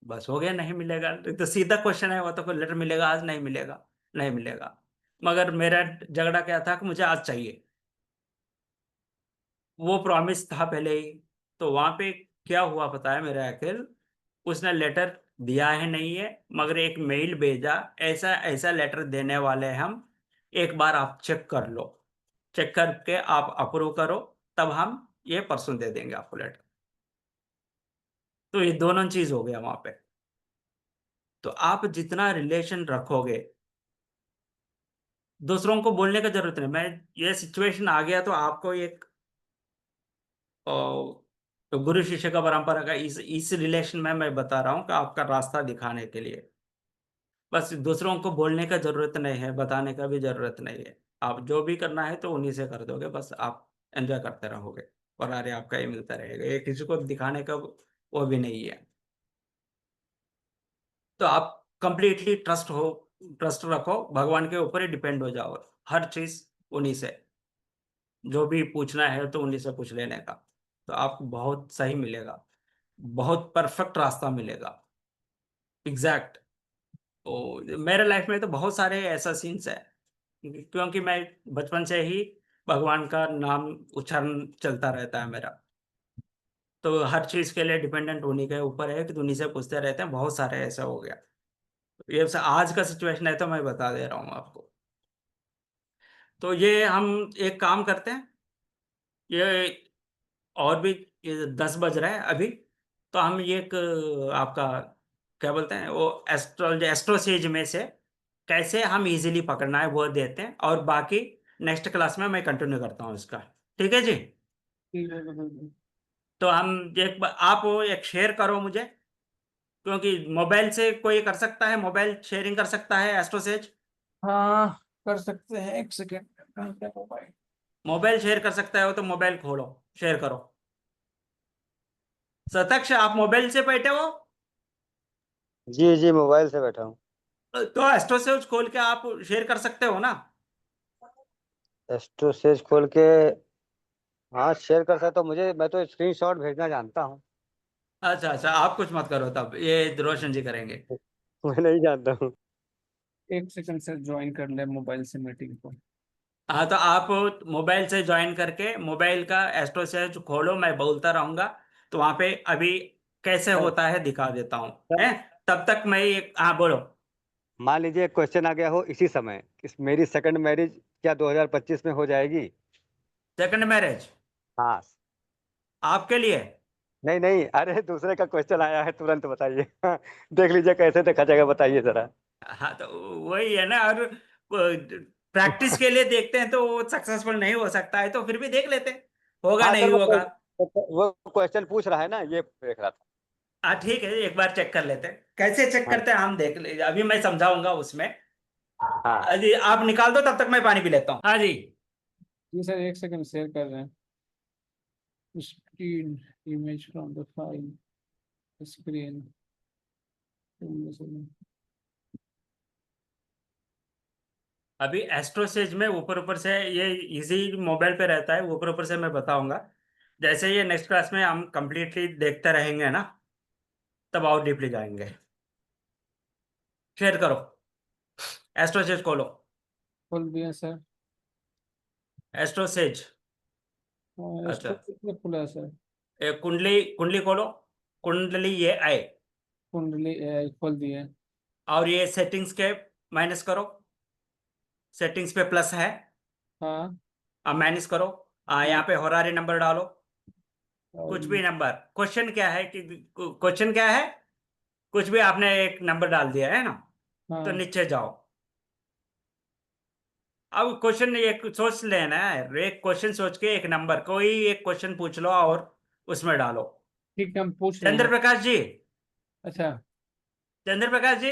बस हो गया नहीं मिलेगा। तो सीधा क्वेश्चन है वो, तो लेटर मिलेगा आज नहीं मिलेगा, नहीं मिलेगा। मगर मेरा झगड़ा क्या था कि मुझे आज चाहिए, वो प्रॉमिस था पहले ही। तो वहां पे क्या हुआ पता है मेरा आखिर, उसने लेटर दिया है नहीं है, मगर एक मेल भेजा, ऐसा ऐसा लेटर देने वाले हम, एक बार आप चेक कर लो, चेक करके आप अप्रूव करो, तब हम ये परसों दे देंगे आपको लेटर। तो ये दोनों चीज हो गया वहां पे। तो आप जितना रिलेशन रखोगे, दूसरों को बोलने का जरूरत नहीं। मैं ये सिचुएशन आ गया तो आपको एक तो गुरु शिष्य का परंपरा का इस रिलेशन में मैं बता रहा हूँ कि आपका रास्ता दिखाने के लिए, बस दूसरों को बोलने का जरूरत नहीं है, बताने का भी जरूरत नहीं है। आप जो भी करना है तो उन्हीं से कर दोगे, बस आप एंजॉय करते रहोगे, और अरे आपका ये मिलता रहेगा, ये किसी को दिखाने का वो भी नहीं है। तो आप कंप्लीटली ट्रस्ट रखो, भगवान के ऊपर ही डिपेंड हो जाओ, हर चीज उन्हीं से, जो भी पूछना है तो उन्हीं से पूछ लेने का, तो आपको बहुत सही मिलेगा, बहुत परफेक्ट रास्ता मिलेगा, एग्जैक्ट। तो मेरे लाइफ में तो बहुत सारे ऐसा सीन्स है, क्योंकि मैं बचपन से ही भगवान का नाम उच्चारण चलता रहता है मेरा, तो हर चीज के लिए डिपेंडेंट उन्हीं के ऊपर है कि उन्हीं से पूछते रहते हैं, बहुत सारे ऐसा हो गया। ये आज का सिचुएशन है तो मैं बता दे रहा हूँ आपको। तो ये हम एक काम करते हैं, ये और भी, ये 10 बज रहे हैं अभी, तो हम ये एक आपका क्या बोलते हैं वो एस्ट्रोसेज में से कैसे हम इजीली पकड़ना है वो देते हैं, और बाकी नेक्स्ट क्लास में मैं कंटिन्यू करता हूँ इसका। ठीक है जी। तो हम आप वो एक शेयर करो मुझे, क्योंकि मोबाइल से कोई कर सकता है, मोबाइल शेयरिंग कर सकता है एस्ट्रोसेज। हाँ कर सकते हैं, एक सेकेंड। कहाँ क्या मोबाइल? मोबाइल शेयर कर सकता हो तो मोबाइल खोलो, शेयर करो। सतक्ष, आप मोबाइल से बैठे हो? जी जी, मोबाइल से बैठा हूँ। तो एस्ट्रोसेज खोल के आप शेयर कर सकते हो ना? एस्ट्रोसेज खोल के हाँ शेयर कर सकता हूँ। मैं तो स्क्रीनशॉट भेजना जानता हूँ। अच्छा अच्छा, आप कुछ मत करो, तब ये रोशन जी करेंगे। मैं नहीं जानता हूँ। एक सेकंड से ज्वाइन कर ले मोबाइल से मीटिंग को। हाँ, तो आप मोबाइल से ज्वाइन करके मोबाइल का एस्ट्रोसेज खोलो, मैं बोलता रहूंगा। तो वहां पे अभी कैसे सर, होता है दिखा देता हूँ। सर, हैं? तब तक मैं एक, हाँ बोलो। मान लीजिए क्वेश्चन आ गया हो इसी समय, मेरी सेकंड मैरिज क्या 2025 में हो जाएगी? सेकंड मैरिज हाँ। आपके लिए? नहीं नहीं, अरे दूसरे का क्वेश्चन आया है, तुरंत बताइए। देख लीजिए कैसे देखा जाएगा, बताइए जरा। हाँ, तो वही है ना। और प्रैक्टिस के लिए देखते हैं तो वो सक्सेसफुल नहीं हो सकता है, तो फिर भी देख लेते हैं, होगा हाँ सर, नहीं होगा। वो क्वेश्चन पूछ रहा है ना, ये देख रहा था। हाँ ठीक है, एक बार चेक कर लेते हैं, कैसे चेक हाँ करते हैं हम देख ले, अभी मैं समझाऊंगा उसमें। हाँ। अजी आप निकाल दो, तब तक मैं पानी पी लेता हूँ। हाँ जी। जी सर, एक सेकंड शेयर कर रहे हैं। Screen image from the file screen. अभी एस्ट्रोसेज में ऊपर ऊपर से ये इजी मोबाइल पे रहता है, ऊपर ऊपर से मैं बताऊंगा। जैसे ये नेक्स्ट क्लास में हम कंप्लीटली देखते रहेंगे ना, तब और डीपली जाएंगे। शेयर करो, एस्ट्रोसेज खोलो। खोल दिया सर। एस्ट्रोसेज। अच्छा, स्टोर कितने खुला है सर? एक कुंडली, कुंडली खोलो। कुंडली ये आए। कुंडली AI खोल दिए। और ये सेटिंग्स के माइनस करो। सेटिंग्स पे प्लस है। हाँ। अब माइनस करो। हाँ यहाँ पे होरारी नंबर डालो। और कुछ भी नंबर। क्वेश्चन क्या है कि क्वेश्चन क्या है? कुछ भी आपने एक नंबर डाल दिया है ना, तो हाँ नीचे जाओ। अब क्वेश्चन एक सोच लेना है, एक क्वेश्चन सोच के एक नंबर, कोई एक क्वेश्चन पूछ लो और उसमें डालो। ठीक है, हम पूछ रहे चंद्र हैं। प्रकाश जी। अच्छा। चंद्र प्रकाश जी।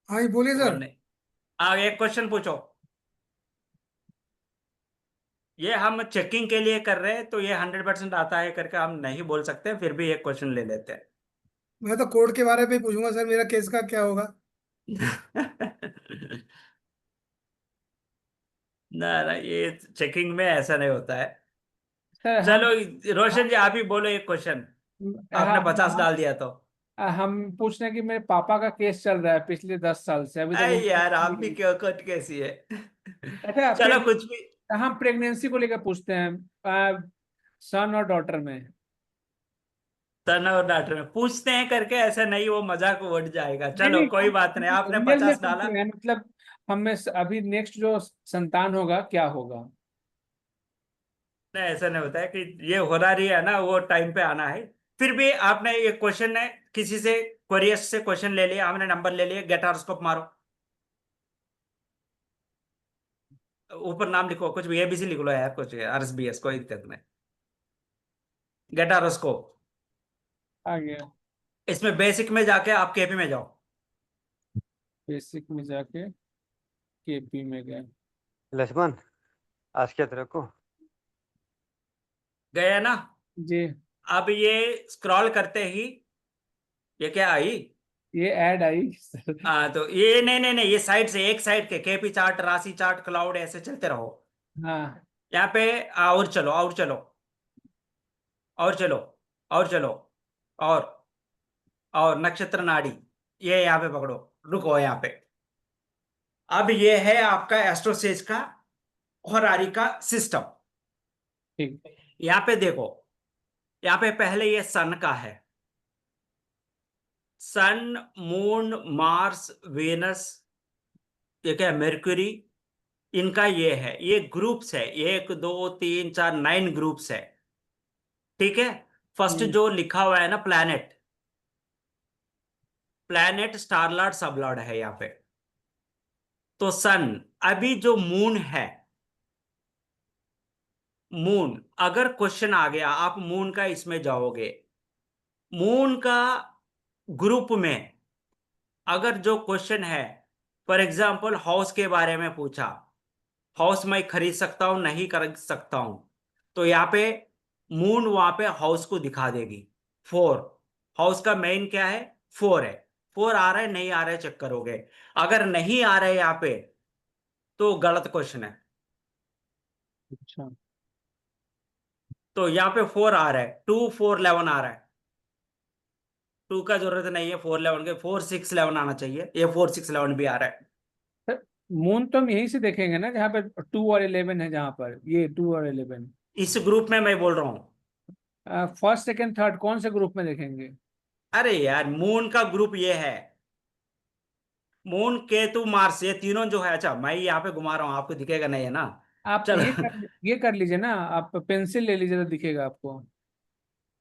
हाँ जी बोलिए वो सर। नहीं। एक क्वेश्चन पूछो। ये हम चेकिंग के लिए कर रहे हैं, तो ये 100% आता है करके हम नहीं बोल सकते, फिर भी एक क्वेश्चन ले लेते मैं तो कोर्ट के बारे में पूछूंगा सर, मेरा केस का क्या होगा? हैं। ना ना, ये चेकिंग में ऐसा नहीं होता है। सर हम चलो, रोशन जी आप ही बोलो एक क्वेश्चन। आपने 50 डाल दिया तो। हम पूछ रहे हैं कि मेरे पापा का केस चल रहा है पिछले 10 साल से, अभी तक अरे उनको यार, कुछ आप नहीं भी मिला। क्यों कट कैसी है? अच्छा चलो कुछ भी। हम प्रेगनेंसी को लेकर पूछते हैं, सन और डॉटर में। सन और डॉक्टर में पूछते हैं करके ऐसा नहीं, वो मजाक उड़ जाएगा। नहीं चलो नहीं, कोई हम बात नहीं, आपने रियल में 50 पूछ डाला। रहे हैं, मतलब हमें अभी नेक्स्ट जो संतान होगा क्या होगा। नहीं, ऐसा नहीं होता है कि ये हो रही है ना, वो टाइम पे आना है। फिर भी आपने ये क्वेश्चन है, किसी से क्वेरियस से क्वेश्चन ले लिया, हमने नंबर ले लिया, गेट हॉरोस्कोप मारो। ऊपर नाम लिखो, कुछ भी एबीसी लिख लो यार, कुछ RSBS, कोई दिक्कत नहीं। Gate horoscope. आ गया। इसमें बेसिक में जाके आप केपी में जाओ। बेसिक में जाके KP में गए। लक्ष्मण, आज क्या तेरे को? गया ना? जी। अब ये स्क्रॉल करते ही ये क्या आई? ये ऐड आई सर। तो ये नहीं नहीं नहीं, ये साइड से, एक साइड के केपी चार्ट, राशि चार्ट, क्लाउड, ऐसे चलते रहो। हाँ। यहाँ पे और चलो, और चलो, और चलो, और चलो, और और नक्षत्र नाड़ी, ये यहाँ पे पकड़ो। रुको यहाँ पे। अब ये है आपका एस्ट्रोसेज का होरारी का सिस्टम। ठीक। यहाँ पे देखो, यहाँ पे पहले ये सन का है। सन, मून, मार्स, वेनस, ये क्या, मेर्क्यूरी, इनका ये है, ये ग्रुप्स है, 1 2 3 4 9 ग्रुप्स है। ठीक है। फर्स्ट हम्म। जो लिखा हुआ है ना, प्लैनेट, प्लैनेट स्टार लॉर्ड सब लॉर्ड है यहाँ पे। तो सन। अभी जो मून है, मून, अगर क्वेश्चन आ गया, आप मून का इसमें जाओगे, मून का ग्रुप में अगर जो क्वेश्चन है, फॉर एग्जाम्पल हाउस के बारे में पूछा, हाउस मैं खरीद सकता हूं नहीं खरीद सकता हूं, तो यहाँ पे मून वहां पे हाउस को दिखा देगी। 4, हाउस का मेन क्या है, 4 है। 4 आ रहा है नहीं आ रहा है चेक करोगे। अगर नहीं आ रहा है यहाँ पे तो गलत क्वेश्चन है। अच्छा, तो यहाँ पे 4 आ रहा है, 2 4 11 आ रहा है। 2 का जरूरत नहीं है, 4 11 के 4 6 11 आना चाहिए, ये 4 6 11 भी आ रहा है। मून तो हम यहीं से देखेंगे ना, जहाँ पे 2 और 11 है, जहाँ पर ये 2 और 11। इस ग्रुप में मैं बोल रहा हूँ। फर्स्ट सेकंड थर्ड कौन से ग्रुप में देखेंगे? अरे यार, मून का ग्रुप ये है, मून केतु मार्स ये तीनों जो है। अच्छा मैं यहाँ पे घुमा रहा हूँ, आपको दिखेगा नहीं है ना। आप चलो ये कर लीजिए ना, आप पेंसिल ले लीजिए तो दिखेगा आपको।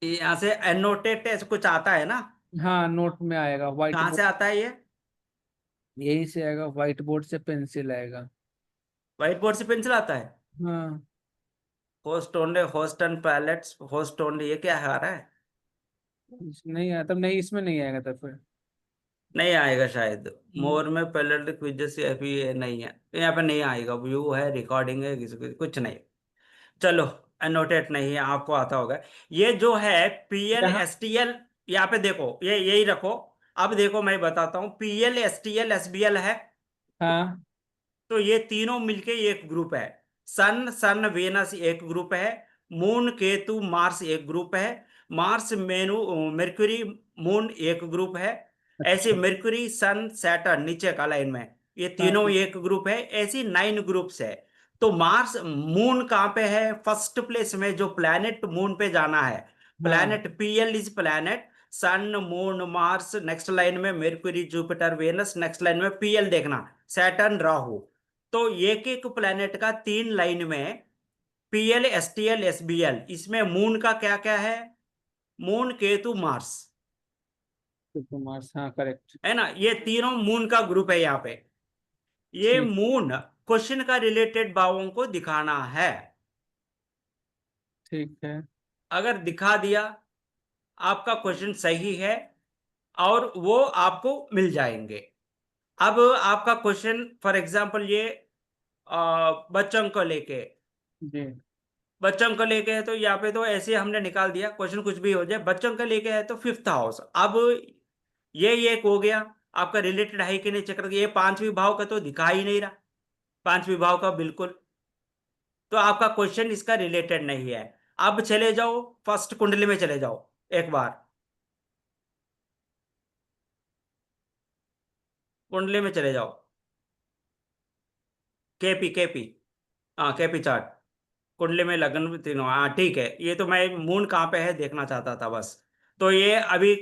यहाँ से एनोटेट ऐसे कुछ आता है ना। हाँ, नोट में आएगा, व्हाइट कहाँ से बोर्ड। आता है ये? यही से आएगा, व्हाइट बोर्ड से पेंसिल आएगा। व्हाइट बोर्ड से पेंसिल आता है। हाँ, host only, host and pallets, host only, ये क्या है आ रहा है? नहीं आया तब, नहीं इसमें नहीं आएगा तब फिर। नहीं आएगा शायद। हम्म, मोर में पैलेट क्विज़ेस ये भी ये नहीं है, यहाँ पे नहीं आएगा। व्यू है, रिकॉर्डिंग है, कुछ नहीं। चलो, एनोटेट नहीं है, आपको आता होगा। ये जो है पीएल यहाँ। एसटीएल, यहाँ पे देखो, ये यही रखो। अब देखो मैं बताता हूँ, पीएल एसटीएल एसबीएल है, हाँ, तो ये तीनों मिलके एक ग्रुप है। सन सन वेनस एक ग्रुप है, मून केतु मार्स एक ग्रुप है, मार्स मेनू मेर्क्यूरी मून एक ग्रुप है। ऐसे अच्छा। मेर्क्यूरी सन सैटर्न नीचे का लाइन में, ये तीनों हाँ, एक ग्रुप है। ऐसी 9 ग्रुप्स है। तो मार्स मून कहाँ पे है? फर्स्ट प्लेस में जो प्लैनेट मून पे जाना है, हाँ, planet PL is planet. Sun moon Mars, next line में Mercury Jupiter Venus, next line में पीएल देखना, सैटर्न राहु। तो एक एक प्लेनेट का 3 लाइन में पीएल एसटीएल एसबीएल, इसमें मून का क्या क्या है? मून केतु मार्स, तो मार्स, हाँ करेक्ट। है ना, ये तीनों मून का ग्रुप है यहाँ पे। ये ठीक। मून क्वेश्चन का रिलेटेड भावों को दिखाना है। ठीक है। अगर दिखा दिया, आपका क्वेश्चन सही है और वो आपको मिल जाएंगे। अब आपका क्वेश्चन फॉर एग्जांपल ये बच्चों को लेके, जी। बच्चों को लेके है तो यहाँ पे तो ऐसे हमने निकाल दिया, क्वेश्चन कुछ भी हो जाए। बच्चों का लेके है तो 5th हाउस। अब ये एक हो गया, आपका रिलेटेड है कि नहीं चेक करके। ये 5वीं भाव का तो दिखा ही नहीं रहा, 5वीं भाव का बिल्कुल, तो आपका क्वेश्चन इसका रिलेटेड नहीं है। अब चले जाओ फर्स्ट कुंडली में, चले जाओ एक बार, कुंडली में चले जाओ। केपी केपी, हाँ केपी चार्ट, कुंडली में लगन तीनों, हाँ ठीक है। ये तो मैं मून कहाँ पे है देखना चाहता था बस। तो ये अभी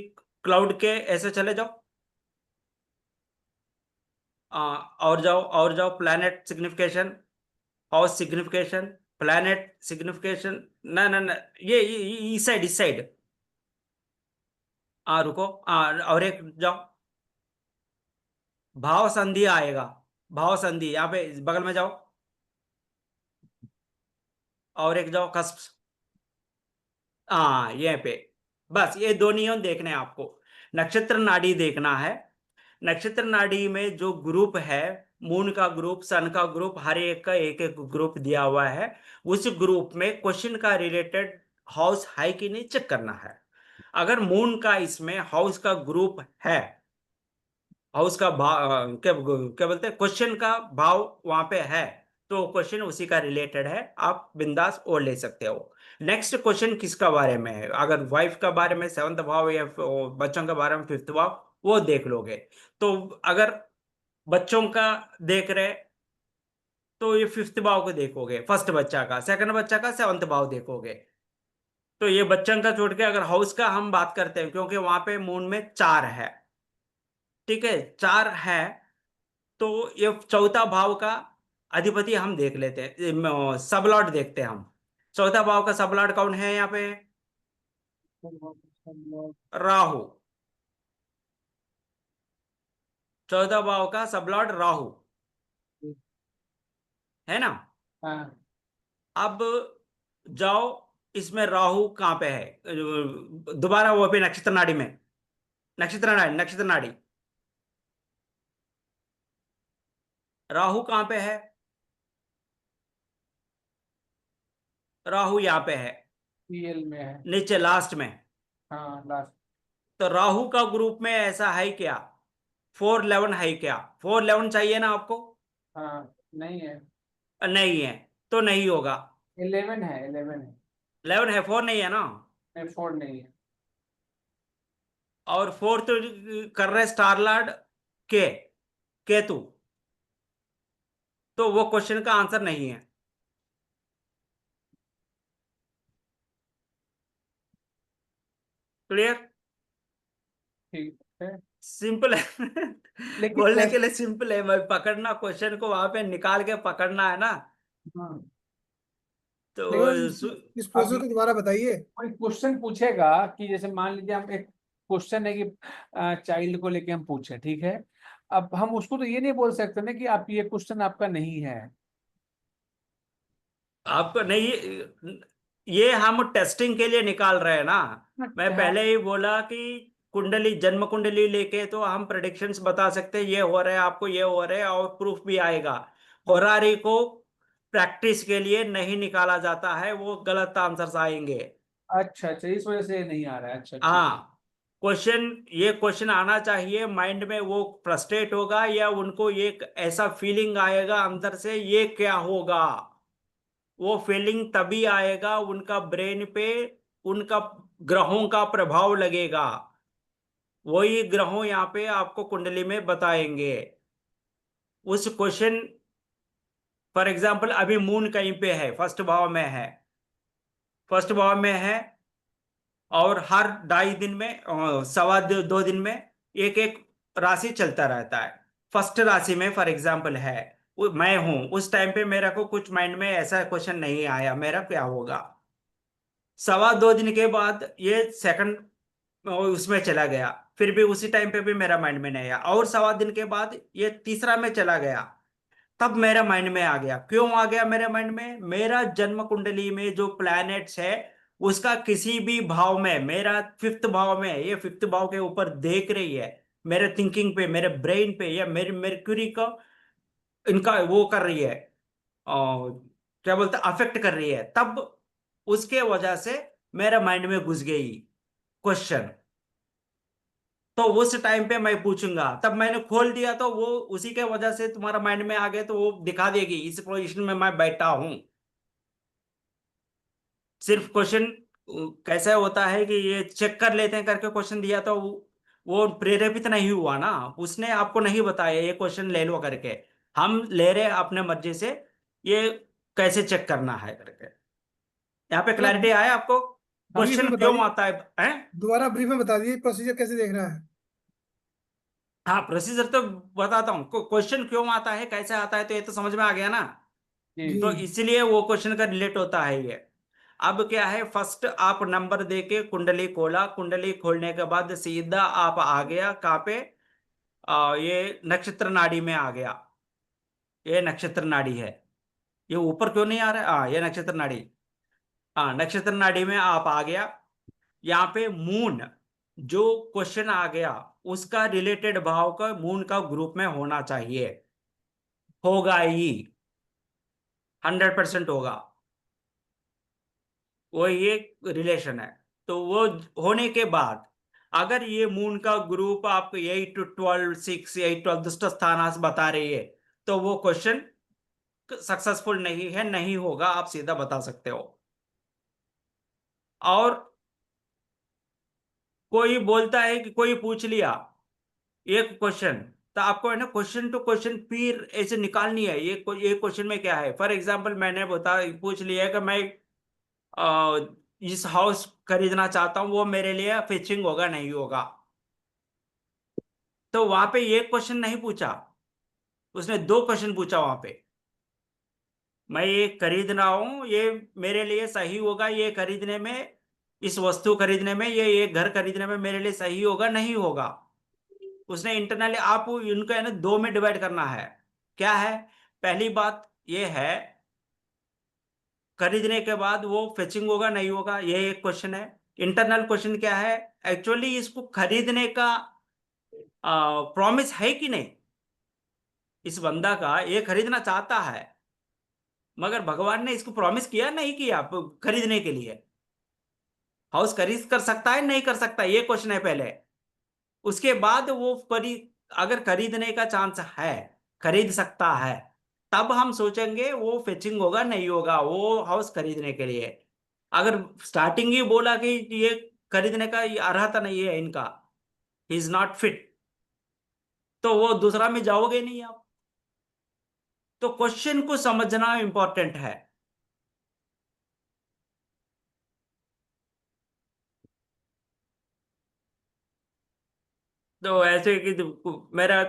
क्लाउड के ऐसे चले जाओ, और जाओ planet signification, house signification, planet signification. ना ना ना, ये इस साइड, इस साइड। रुको, और एक जाओ, भाव संधि आएगा, भाव संधि यहाँ पे बगल में जाओ, और एक जाओ कस्प, ये पे। बस ये दो नियम देखने हैं आपको। नक्षत्र नाड़ी देखना है। नक्षत्र नाड़ी में जो ग्रुप है, मून का ग्रुप, सन का ग्रुप, हर एक का एक एक ग्रुप दिया हुआ है। उस ग्रुप में क्वेश्चन का रिलेटेड हाउस है कि नहीं चेक करना है। अगर मून का इसमें हाउस का ग्रुप है, हाउस का भाव क्या क्या बोलते हैं, क्वेश्चन का भाव वहां पे है, तो क्वेश्चन उसी का रिलेटेड है, आप बिंदास और ले सकते हो। नेक्स्ट क्वेश्चन किसका बारे में है? अगर वाइफ का बारे में 7th भाव, या बच्चों के बारे में 5th भाव, वो देख लोगे। तो अगर बच्चों का देख रहे, तो ये 5th भाव को देखोगे, फर्स्ट बच्चा का, सेकंड बच्चा का 7th भाव देखोगे। तो ये बच्चों का छोड़ के अगर हाउस का हम बात करते हैं, क्योंकि वहां पे मून में 4 है, ठीक है, 4 है, तो ये चौथा भाव का अधिपति हम देख लेते हैं, सबलॉर्ड देखते हैं हम। चौथा भाव का सबलॉर्ड कौन है यहाँ पे? राहु। चौथा भाव का सबलॉर्ड राहु, है ना। हाँ, अब जाओ, इसमें राहु कहाँ पे है? दोबारा वो पे नक्षत्र नाड़ी में, नक्षत्र नाड़ी, नक्षत्र नाड़ी, राहु कहाँ पे है? राहु यहाँ पे है, पीएल में है। नीचे लास्ट में। हाँ लास्ट। तो राहु का ग्रुप में ऐसा है क्या? 411 है क्या? 411 चाहिए ना आपको? हाँ नहीं है। नहीं है तो नहीं होगा। 11 है, 11 है। 11 है, 4 नहीं है ना। नहीं 4 नहीं है। और फोर्थ कर रहे स्टार लॉर्ड के केतु, तो वो क्वेश्चन का आंसर नहीं है। क्लियर? ठीक है। सिंपल है। लेकिन बोलने के ऐसे। लिए सिंपल है, मैं पकड़ना क्वेश्चन को वहां पे निकाल के पकड़ना है ना। हाँ। तो लेकिन इस प्रोसेस अब को दोबारा बताइए। कोई क्वेश्चन पूछेगा कि जैसे मान लीजिए हम एक क्वेश्चन है कि चाइल्ड को लेके हम पूछे, ठीक है। अब हम उसको तो ये नहीं बोल सकते ना कि आप ये क्वेश्चन आपका नहीं है। आपको नहीं, ये हम टेस्टिंग के लिए निकाल रहे हैं ना। मैं हाँ। पहले ही बोला कि कुंडली, जन्म कुंडली लेके तो हम प्रेडिक्शंस बता सकते हैं, ये हो रहा है आपको, ये हो रहा है, और प्रूफ भी आएगा। होरारी को प्रैक्टिस के लिए नहीं निकाला जाता है, वो गलत आंसर्स आएंगे। अच्छा अच्छा, इस वजह से ये नहीं आ रहा है। अच्छा ठीक है। हाँ, क्वेश्चन, ये क्वेश्चन आना चाहिए माइंड में, वो फ्रस्ट्रेट होगा या उनको एक ऐसा फीलिंग आएगा अंदर से, ये क्या होगा। वो फीलिंग तभी आएगा उनका ब्रेन पे, उनका ग्रहों का प्रभाव लगेगा। वही ग्रहों यहाँ पे आपको कुंडली में बताएंगे उस क्वेश्चन। फॉर एग्जाम्पल अभी मून कहीं पे है, फर्स्ट भाव में है, फर्स्ट भाव में है, और हर 2.5 दिन में, सवा दो दिन में एक एक राशि चलता रहता है। फर्स्ट राशि में फॉर एग्जाम्पल है, मैं हूं, उस टाइम पे मेरा को कुछ माइंड में ऐसा क्वेश्चन नहीं आया, मेरा क्या होगा। सवा 2 दिन के बाद ये सेकंड उसमें चला गया, फिर भी उसी टाइम पे भी मेरा माइंड में नहीं आया, और सवा दिन के बाद ये तीसरा में चला गया, तब मेरा माइंड में आ गया। क्यों आ गया मेरे माइंड में? मेरा जन्म कुंडली में जो प्लैनेट्स है, उसका किसी भी भाव में, मेरा फिफ्थ भाव में, ये फिफ्थ भाव के ऊपर देख रही है, मेरे थिंकिंग पे, मेरे ब्रेन पे, या मेरे मेर्क्यूरी को इनका वो कर रही है, और क्या बोलते, अफेक्ट कर रही है, तब उसके वजह से मेरे माइंड में घुस गई क्वेश्चन। तो उस टाइम पे मैं पूछूंगा, तब मैंने खोल दिया तो वो उसी के वजह से तुम्हारा माइंड में आ गया, तो वो दिखा देगी इस पोजीशन में मैं बैठा हूं। सिर्फ क्वेश्चन कैसा होता है कि ये चेक कर लेते हैं करके क्वेश्चन दिया, तो वो प्रेरेपित नहीं हुआ ना, उसने आपको नहीं बताया ये क्वेश्चन ले लो करके। हम ले रहे हैं अपने मर्जी से, ये कैसे चेक करना है करके। यहाँ पे थोड़ा क्लैरिटी आया आपको? ब्रीफ क्वेश्चन में बता क्यों दिए, आता है? दोबारा ब्रीफ में बता दिए प्रोसीजर कैसे देख रहा है। हाँ, प्रोसीजर तो बताता हूँ, क्वेश्चन क्यों आता है, कैसे आता है, तो ये तो समझ में आ गया ना। जी। जी। तो इसीलिए वो क्वेश्चन का रिलेट होता है ये। अब क्या है, फर्स्ट आप नंबर दे के कुंडली खोला, कुंडली खोलने के बाद सीधा आप आ गया कहाँ पे, ये नक्षत्र नाड़ी में आ गया। ये नक्षत्र नाड़ी है, ये ऊपर क्यों नहीं आ रहा है? ये नक्षत्र नाड़ी। हाँ, नक्षत्र नाड़ी में आप आ गया। यहाँ पे मून, जो क्वेश्चन आ गया, उसका रिलेटेड भाव का मून का ग्रुप में होना चाहिए, होगा ही, 100% होगा। वो ये रिलेशन है। तो वो होने के बाद, अगर ये मून का ग्रुप आपको 8 to 12, 6, 8, 12 दुष्ट स्थानास बता रही है, तो वो क्वेश्चन सक्सेसफुल नहीं है, नहीं होगा, आप सीधा बता सकते हो। और कोई बोलता है कि कोई पूछ लिया एक क्वेश्चन, तो आपको है ना क्वेश्चन टू क्वेश्चन फिर ऐसे निकालनी है, ये क्वेश्चन में क्या है। फॉर एग्जाम्पल मैंने पूछ लिया है कि मैं इस हाउस खरीदना चाहता हूं, वो मेरे लिए फिचिंग होगा नहीं होगा, तो वहां पे एक क्वेश्चन नहीं पूछा, उसने 2 क्वेश्चन पूछा वहां पे। मैं ये खरीद रहा हूं, ये मेरे लिए सही होगा, ये खरीदने में, इस वस्तु खरीदने में, ये घर खरीदने में मेरे लिए सही होगा नहीं होगा। उसने इंटरनली, आप इनको है ना 2 में डिवाइड करना है। क्या है? पहली बात ये है, खरीदने के बाद वो फेचिंग होगा नहीं होगा, ये एक क्वेश्चन है। इंटरनल क्वेश्चन क्या है, एक्चुअली इसको खरीदने का प्रॉमिस है कि नहीं। इस बंदा का ये खरीदना चाहता है, मगर भगवान ने इसको प्रॉमिस किया नहीं किया खरीदने के लिए। हाउस खरीद कर सकता है नहीं कर सकता, ये क्वेश्चन है पहले। उसके बाद वो अगर खरीदने का चांस है, खरीद सकता है, तब हम सोचेंगे वो फेचिंग होगा नहीं होगा वो हाउस खरीदने के लिए। अगर स्टार्टिंग ही बोला कि ये खरीदने का ये अर्हता नहीं है इनका, ही इज नॉट फिट, तो वो दूसरा में जाओगे नहीं आप। तो क्वेश्चन को समझना इंपॉर्टेंट है। तो ऐसे कि मेरा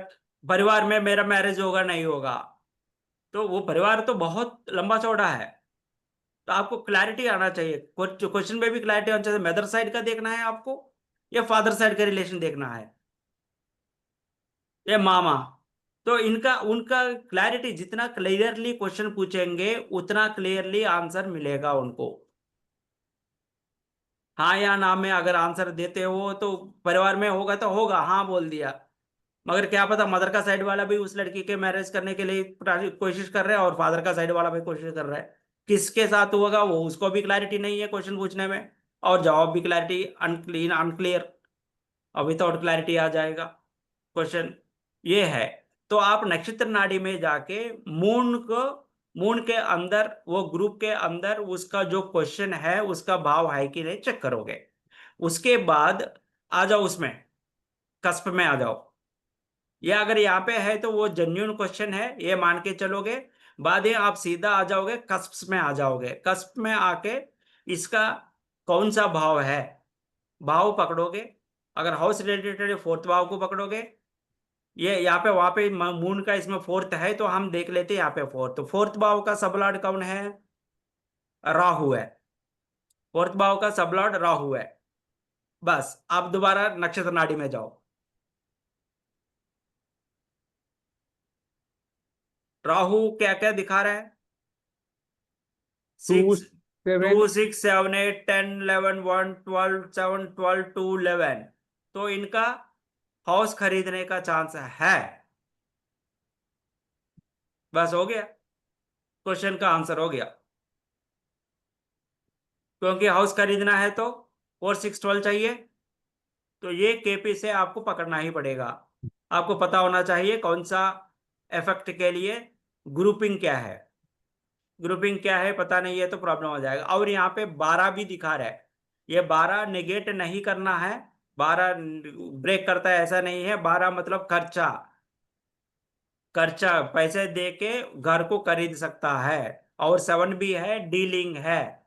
परिवार में मेरा मैरिज होगा नहीं होगा, तो वो परिवार तो बहुत लंबा चौड़ा है। तो आपको क्लैरिटी आना चाहिए, क्वेश्चन में भी क्लैरिटी आना चाहिए। मदर साइड का देखना है आपको या फादर साइड का रिलेशन देखना है, या मामा। तो इनका उनका क्लैरिटी, जितना क्लियरली क्वेश्चन पूछेंगे उतना क्लियरली आंसर मिलेगा उनको। हाँ या ना में अगर आंसर देते हो तो परिवार में होगा तो होगा, हाँ बोल दिया, मगर क्या पता मदर का साइड वाला भी उस लड़की के मैरिज करने के लिए कोशिश कर रहा है और फादर का साइड वाला भी कोशिश कर रहा है। किसके साथ होगा वो उसको भी क्लैरिटी नहीं है क्वेश्चन पूछने में, और जवाब भी क्लैरिटी अनक्लियर। अभी तो और क्लैरिटी आ जाएगा क्वेश्चन, ये है। तो आप नक्षत्र नाड़ी में जाके मून के अंदर, वो ग्रुप के अंदर उसका जो क्वेश्चन है उसका भाव है कि नहीं चेक करोगे। उसके बाद आ जाओ उसमें, कस्प में आ जाओ। या अगर यहाँ पे है तो वो जेन्युइन क्वेश्चन है ये मान के चलोगे। बाद में आप सीधा आ जाओगे कस्प में, आ जाओगे कस्प में आके इसका कौन सा भाव है, भाव पकड़ोगे। अगर हाउस रिलेटेड फोर्थ भाव को पकड़ोगे। ये यहाँ पे वहां पे मून का इसमें फोर्थ है, तो हम देख लेते हैं यहाँ पे फोर्थ। तो फोर्थ भाव का सबलॉर्ड कौन है? राहु है। फोर्थ भाव का सबलॉर्ड राहु है। बस आप दोबारा नक्षत्र नाड़ी में जाओ। राहु क्या क्या दिखा रहा है? 2 6 7 2 6 7 8 10 11 1 12 7 12 2 11। तो इनका हाउस खरीदने का चांस है। बस हो गया, क्वेश्चन का आंसर हो गया। क्योंकि हाउस खरीदना है तो 4 6 12 चाहिए। तो ये केपी से आपको पकड़ना ही पड़ेगा। आपको पता होना चाहिए कौन सा इफेक्ट के लिए ग्रुपिंग क्या है। ग्रुपिंग क्या है पता नहीं है तो प्रॉब्लम हो जाएगा। और यहाँ पे 12 भी दिखा रहा है, ये 12 नेगेट नहीं करना है, 12 ब्रेक करता है ऐसा नहीं है। 12 मतलब खर्चा, खर्चा पैसे दे के घर को खरीद सकता है। और 7 भी है, डीलिंग है,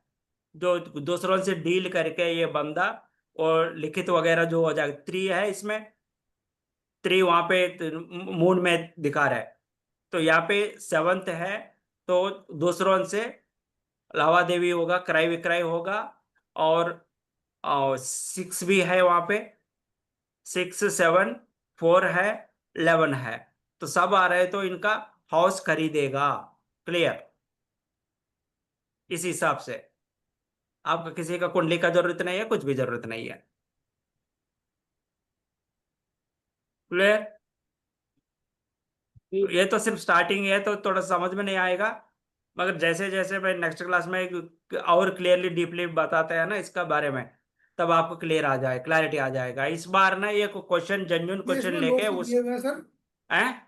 जो दूसरों से डील करके ये बंदा, और लिखित वगैरह जो हो जाएगा। 3 है इसमें, 3 वहां पे मून में दिखा रहा है। तो यहाँ पे 7th है, तो दूसरों से लावा देवी होगा, क्रय विक्रय होगा। और 6 भी है वहां पे, 6 7 4 है, 11 है। तो सब आ रहे, तो इनका हाउस खरीदेगा। क्लियर? इस हिसाब से आपका किसी का कुंडली का जरूरत नहीं है, कुछ भी जरूरत नहीं है। क्लियर? ये तो सिर्फ स्टार्टिंग है, तो थोड़ा समझ में नहीं आएगा, मगर जैसे जैसे मैं नेक्स्ट क्लास में और क्लियरली डीपली बताते हैं ना इसका बारे में, तब आपको क्लियर आ जाए, क्लैरिटी आ जाएगा। इस बार ना ये क्वेश्चन, जेन्युइन ये क्वेश्चन इसमें लेके नोट्स तो उस दिए हुए हैं सर। हैं।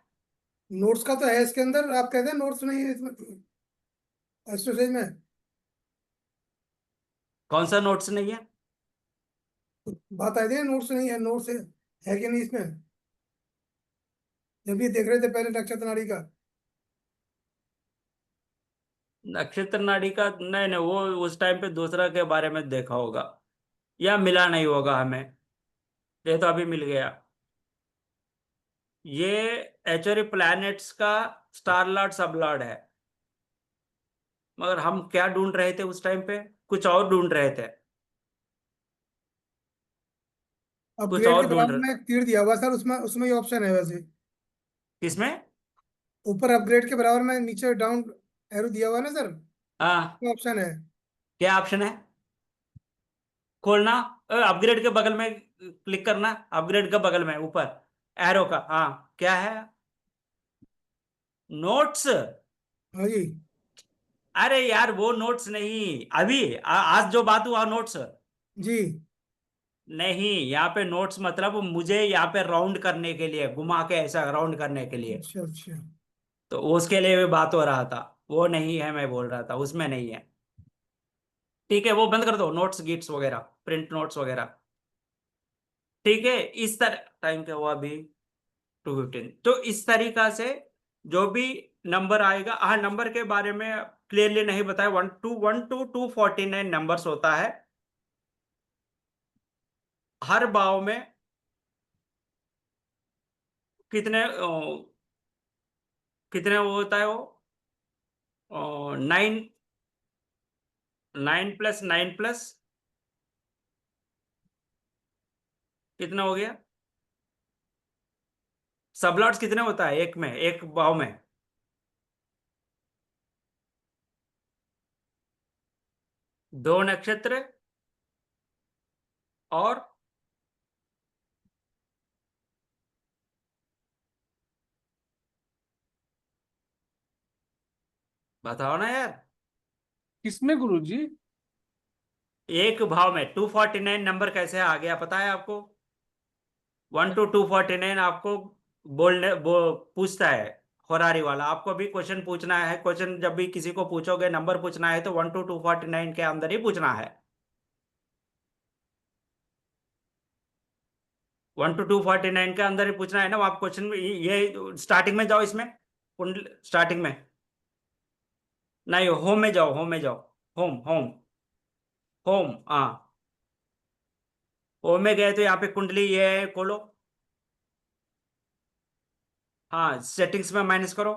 नोट्स का तो है इसके अंदर, आप कहते हैं नोट्स नहीं है इसमें एक्सरसाइज में। कौन सा नोट्स नहीं है? बात आई थी नोट्स नहीं है, नोट्स है कि नहीं इसमें, जब ये देख रहे थे पहले नक्षत्र नाड़ी का। नक्षत्र नाड़ी का नहीं नहीं, वो उस टाइम पे दूसरा के बारे में देखा होगा, या मिला नहीं होगा हमें। ये तो अभी मिल गया। ये एक्चुअली प्लैनेट्स का स्टार लॉर्ड सब लॉर्ड है, मगर हम क्या ढूंढ रहे थे उस टाइम पे? कुछ और ढूंढ रहे थे, कुछ अपग्रेड के और ढूंढ बराबर रहे। में एक तीर दिया हुआ सर, उसमें उसमें ये ऑप्शन है वैसे। किसमें? ऊपर अपग्रेड के बराबर में नीचे डाउन एरो दिया हुआ है ना सर, हाँ, ऑप्शन है। क्या ऑप्शन है? खोलना, अपग्रेड के बगल में क्लिक करना, अपग्रेड के बगल में ऊपर एरो का। हाँ, क्या है? नोट्स? हाँ जी। अरे यार वो नोट्स नहीं, अभी आज जो बात हुआ नोट्स जी। नहीं। यहाँ पे नोट्स मतलब मुझे यहाँ पे राउंड करने के लिए, घुमा के ऐसा राउंड करने के लिए, अच्छा अच्छा। तो उसके लिए भी बात हो रहा था। वो नहीं है, मैं बोल रहा था उसमें नहीं है। ठीक है, वो बंद कर दो, नोट्स गिट्स वगैरह, प्रिंट नोट्स वगैरह। ठीक है, इस तरह टाइम क्या हुआ अभी? 2:15। तो इस तरीका से जो भी नंबर आएगा, हाँ नंबर के बारे में क्लियरली नहीं बताया। 1 to 249 नंबर्स होता है। हर भाव में कितने कितने वो होता है वो 9, 9 + 9 + कितना हो गया? सबलॉट्स कितने होता है एक में, एक भाव में? 2 नक्षत्र और बताओ ना यार। किसमें गुरुजी? एक भाव में 249 नंबर कैसे आ गया पता है आपको? 1 to 249 आपको पूछता है। होरारी वाला आपको भी क्वेश्चन पूछना है। क्वेश्चन जब भी किसी को पूछोगे, नंबर पूछना है, तो 1 to 249 के अंदर ही पूछना है। 1 to 249 के अंदर ही पूछना है ना। वो आप क्वेश्चन ये स्टार्टिंग में जाओ, इसमें कुंडल स्टार्टिंग में नहीं, होम में जाओ, होम में जाओ। होम होम होम, हाँ। होम में गए तो यहाँ पे कुंडली ये है, खोलो। हाँ, सेटिंग्स में माइनस करो।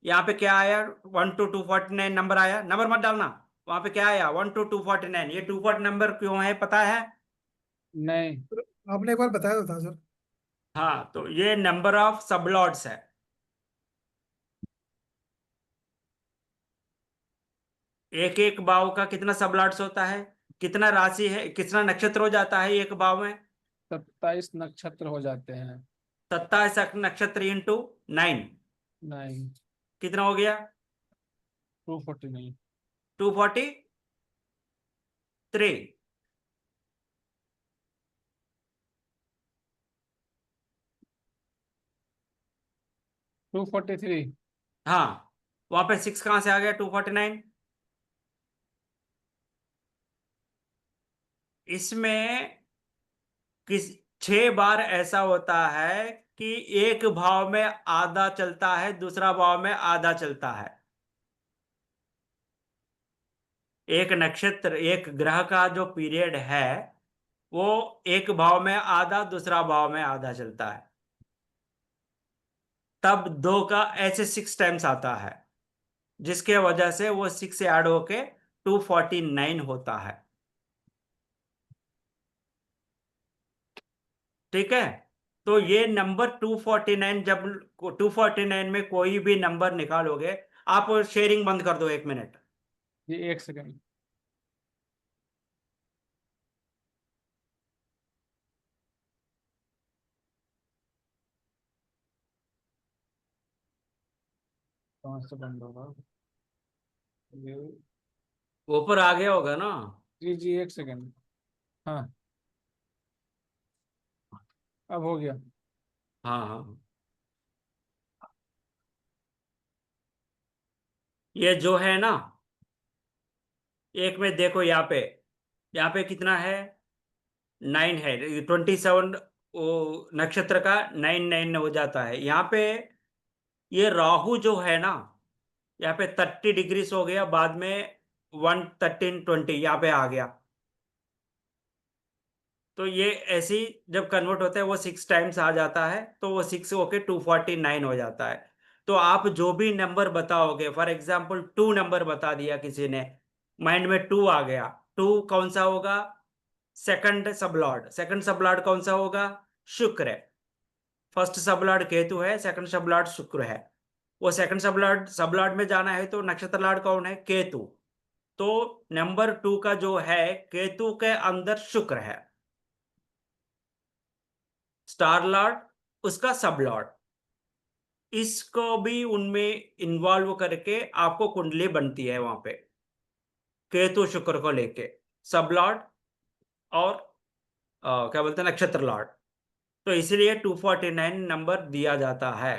यहाँ पे क्या आया? 1 to 249 नंबर आया। नंबर मत डालना, वहां पे क्या आया? 1 to 249। ये 240 नंबर क्यों है पता है? नहीं। आपने एक बार बताया तो था सर। हाँ, तो ये नंबर ऑफ सबलॉट्स है। एक एक भाव का कितना सबलॉट्स होता है? कितना राशि है, कितना नक्षत्र हो जाता है एक भाव में? 27 नक्षत्र हो जाते हैं। 27 नक्षत्र इंटू 9 नहीं। कितना हो गया? 249। 243। 243। हाँ, वहां पे 6 कहां से आ गया? 249। इसमें किस 6 बार ऐसा होता है कि एक भाव में आधा चलता है, दूसरा भाव में आधा चलता है। एक नक्षत्र, एक ग्रह का जो पीरियड है, वो एक भाव में आधा, दूसरा भाव में आधा चलता है। तब 2 का ऐसे 6 टाइम्स आता है, जिसके वजह से वो 6 से ऐड होके 249 होता है। ठीक है, तो ये नंबर 249, जब 249 में कोई भी नंबर निकालोगे, आप शेयरिंग बंद कर दो 1 मिनट। ये 1 सेकंड। कहाँ से बंद होगा ये? ऊपर आ गया होगा ना? जी जी, 1 सेकंड। हाँ, अब हो गया। हाँ हाँ, ये जो है ना, एक में देखो यहाँ पे कितना है? 9 है। 27 वो नक्षत्र का 9 हो जाता है यहाँ पे। ये राहु जो है ना, यहाँ पे 30 डिग्री हो गया, बाद में 1 13 20 यहाँ पे आ गया। तो ये ऐसे ही जब कन्वर्ट होता है, वो 6 टाइम्स आ जाता है, तो वो 6 होके 249 हो जाता है। तो आप जो भी नंबर बताओगे, फॉर एग्जाम्पल 2 नंबर बता दिया किसी ने, माइंड में 2 आ गया। 2 कौन सा होगा? Second sublord. सेकंड सबलॉर्ड कौन सा होगा? शुक्र है। फर्स्ट सबलॉर्ड केतु है, सेकंड सबलॉर्ड शुक्र है। वो सेकंड सबलॉर्ड सबलॉर्ड में जाना है, तो नक्षत्र लॉर्ड कौन है? केतु। तो नंबर 2 का जो है, केतु के अंदर शुक्र है, स्टार लॉर्ड, उसका सब लॉर्ड। इसको भी उनमें इन्वॉल्व करके आपको कुंडली बनती है वहां पे, केतु शुक्र को लेके, सब लॉर्ड और क्या बोलते हैं नक्षत्र लॉर्ड। तो इसलिए 249 नंबर दिया जाता है।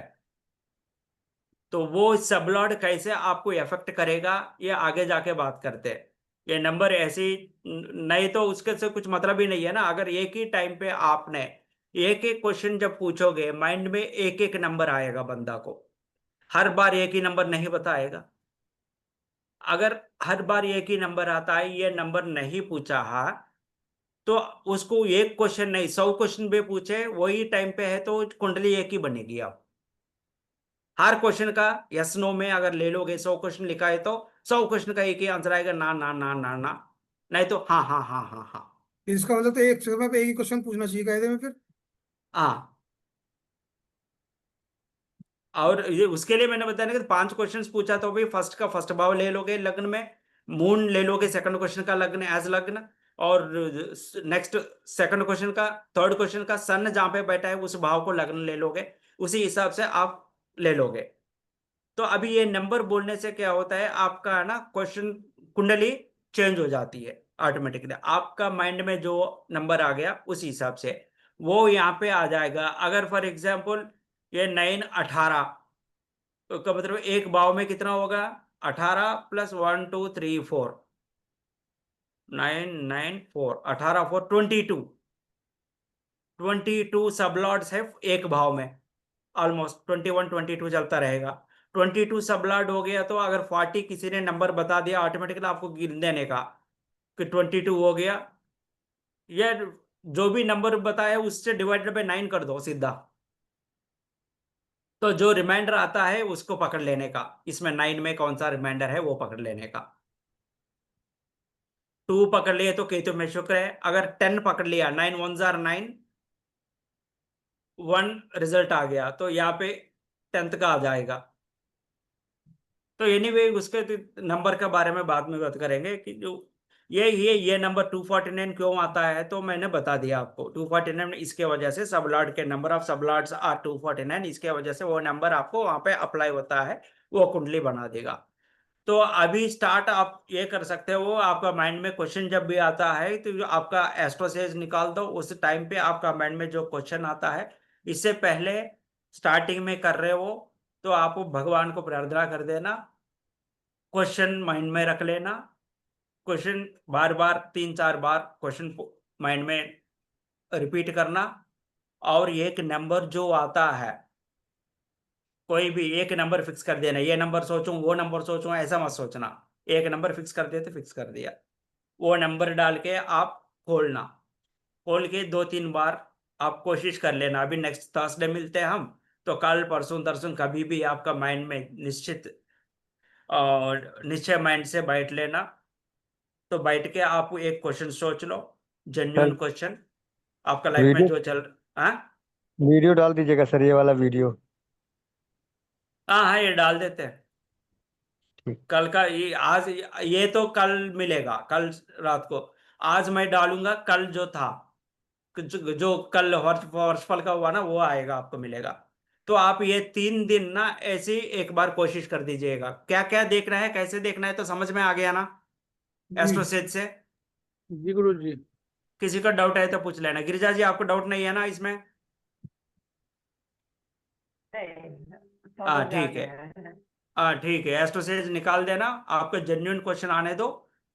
तो वो सब लॉर्ड कैसे आपको इफेक्ट करेगा ये आगे जाके बात करते हैं। ये नंबर ऐसी नहीं तो उसके से कुछ मतलब ही नहीं है ना। अगर एक ही टाइम पे आपने एक एक क्वेश्चन जब पूछोगे, माइंड में एक एक नंबर आएगा बंदा को, हर बार एक ही नंबर नहीं बताएगा। अगर हर बार एक ही नंबर आता है, ये नंबर नहीं पूछा है, तो उसको एक क्वेश्चन नहीं 100 क्वेश्चन भी पूछे वही टाइम पे है तो कुंडली एक ही बनेगी। आप हर क्वेश्चन का यस नो में अगर ले लोगे, 100 क्वेश्चन लिखा है तो 100 क्वेश्चन का एक ही आंसर आएगा, ना ना ना ना ना, नहीं तो हाँ हाँ हाँ हाँ हाँ इसका मतलब तो एक समय पे एक ही क्वेश्चन पूछना चाहिए कायदे में फिर। हाँ। और ये उसके लिए मैंने बताया ना कि 5 क्वेश्चंस पूछा तो भी फर्स्ट का फर्स्ट भाव ले लोगे लग्न में, मून ले लोगे सेकंड क्वेश्चन का लग्न एज लग्न, और नेक्स्ट सेकंड क्वेश्चन का, थर्ड क्वेश्चन का सन जहां पे बैठा है उस भाव को लग्न ले लोगे, उसी हिसाब से आप ले लोगे। तो अभी ये नंबर बोलने से क्या होता है, आपका है ना क्वेश्चन कुंडली चेंज हो जाती है ऑटोमेटिकली। आपका माइंड में जो नंबर आ गया उस हिसाब से वो यहाँ पे आ जाएगा। अगर फॉर एग्जाम्पल ये 9 18 तो का मतलब एक भाव में कितना होगा, 18 प्लस 1 2 3 4, 9 9 4, 18 4 22, 22 सब लॉर्ड्स है एक भाव में, ऑलमोस्ट 21 22 चलता रहेगा। 22 सब लॉर्ड हो गया तो अगर 40 किसी ने नंबर बता दिया ऑटोमेटिकली आपको गिन देने का कि 22 हो गया, या जो भी नंबर बताया उससे डिवाइडेड बाय 9 कर दो सीधा, तो जो रिमाइंडर आता है उसको पकड़ लेने का। इसमें 9 में कौन सा रिमाइंडर है वो पकड़ लेने का। 2 पकड़ लिए तो केतु में शुक्र है। अगर 10 पकड़ लिया, 9 1 जार 9, 1 रिजल्ट आ गया तो यहाँ पे 10th का आ जाएगा। तो एनीवे उसके नंबर के बारे में बाद में बात करेंगे कि जो ये नंबर 249 क्यों आता है, तो मैंने बता दिया आपको। 249 इसके वजह से सब लॉर्ड के नंबर ऑफ सब लॉर्ड्स आर 249, इसके वजह से वो नंबर आपको वहां पे अप्लाई होता है, वो कुंडली बना देगा। तो अभी स्टार्ट आप ये कर सकते हो, आपका माइंड में क्वेश्चन जब भी आता है तो जो आपका एस्ट्रोसेज निकाल दो, उस टाइम पे आपका माइंड में जो क्वेश्चन आता है, इससे पहले स्टार्टिंग में कर रहे हो तो आप भगवान को प्रार्थना कर देना, क्वेश्चन माइंड में रख लेना, क्वेश्चन बार बार 3 4 बार क्वेश्चन माइंड में रिपीट करना, और एक नंबर जो आता है कोई भी एक नंबर फिक्स कर देना। ये नंबर सोचूं वो नंबर सोचूं ऐसा मत सोचना, एक नंबर फिक्स कर दिया तो फिक्स कर दिया। वो नंबर डाल के आप खोलना, खोल के 2 3 बार आप कोशिश कर लेना। अभी नेक्स्ट थर्सडे मिलते हैं हम, तो कल परसों तरसों कभी भी आपका माइंड में निश्चित और निश्चय माइंड से बैठ लेना। तो बैठ के आप एक क्वेश्चन सोच लो, जेन्युइन सर क्वेश्चन आपका लाइफ में वीडियो जो चल। हाँ वीडियो डाल दीजिएगा सर, ये वाला वीडियो। हाँ हाँ, ये डाल देते हैं ठीक। कल का। ये आज ये तो कल मिलेगा, कल रात को। आज मैं डालूंगा, कल जो था जो कल हॉर्सफल का हुआ ना वो आएगा, आपको मिलेगा। तो आप ये 3 दिन ना ऐसे ही एक बार कोशिश कर दीजिएगा। क्या क्या देखना है कैसे देखना है तो समझ में आ गया ना जी एस्ट्रोसेज से। जी गुरु जी। किसी का डाउट है तो पूछ लेना। गिरिजा जी आपको डाउट नहीं है ना इसमें? नहीं, हाँ समझ आ ठीक है। गया है। हाँ ठीक है, एस्ट्रोसेज निकाल देना, आपको जेन्युइन क्वेश्चन आने दो,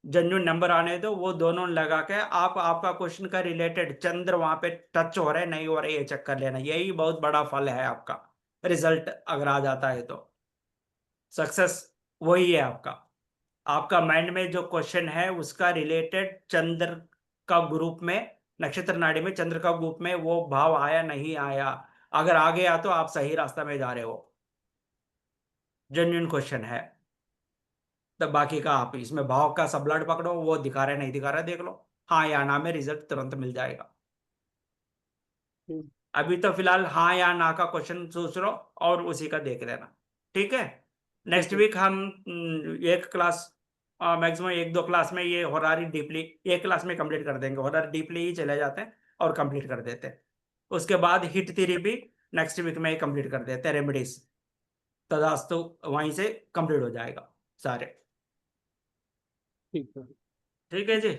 जेन्युइन नंबर आने दो, वो दोनों लगा के आप आपका क्वेश्चन का रिलेटेड चंद्र वहां पे टच हो रहा है नहीं हो रहा है ये चेक कर लेना। यही बहुत बड़ा फल है आपका, रिजल्ट अगर आ जाता है तो सक्सेस वही है आपका। आपका माइंड में जो क्वेश्चन है उसका रिलेटेड चंद्र का ग्रुप में, नक्षत्र नाड़ी में चंद्र का ग्रुप में वो भाव आया नहीं आया, अगर आ गया तो आप सही रास्ता में जा रहे हो, जेन्युइन क्वेश्चन है। तब बाकी का आप इसमें भाव का सब ब्लड पकड़ो, वो दिखा रहे नहीं दिखा रहा देख लो, हाँ या ना में रिजल्ट तुरंत मिल जाएगा। अभी तो फिलहाल हाँ या ना का क्वेश्चन सोच लो और उसी का देख लेना, ठीक है। नेक्स्ट है। वीक हम एक क्लास, मैक्सिमम 1 2 क्लास में ये होरारी डीपली एक क्लास में कंप्लीट कर देंगे। होरारी डीपली ही चले जाते हैं और कंप्लीट कर देते हैं। उसके बाद हिट थ्योरी भी नेक्स्ट वीक में ही कंप्लीट कर देते हैं, रेमेडीज। तदास्तु वहीं से कंप्लीट हो जाएगा सारे। ठीक है। ठीक है जी।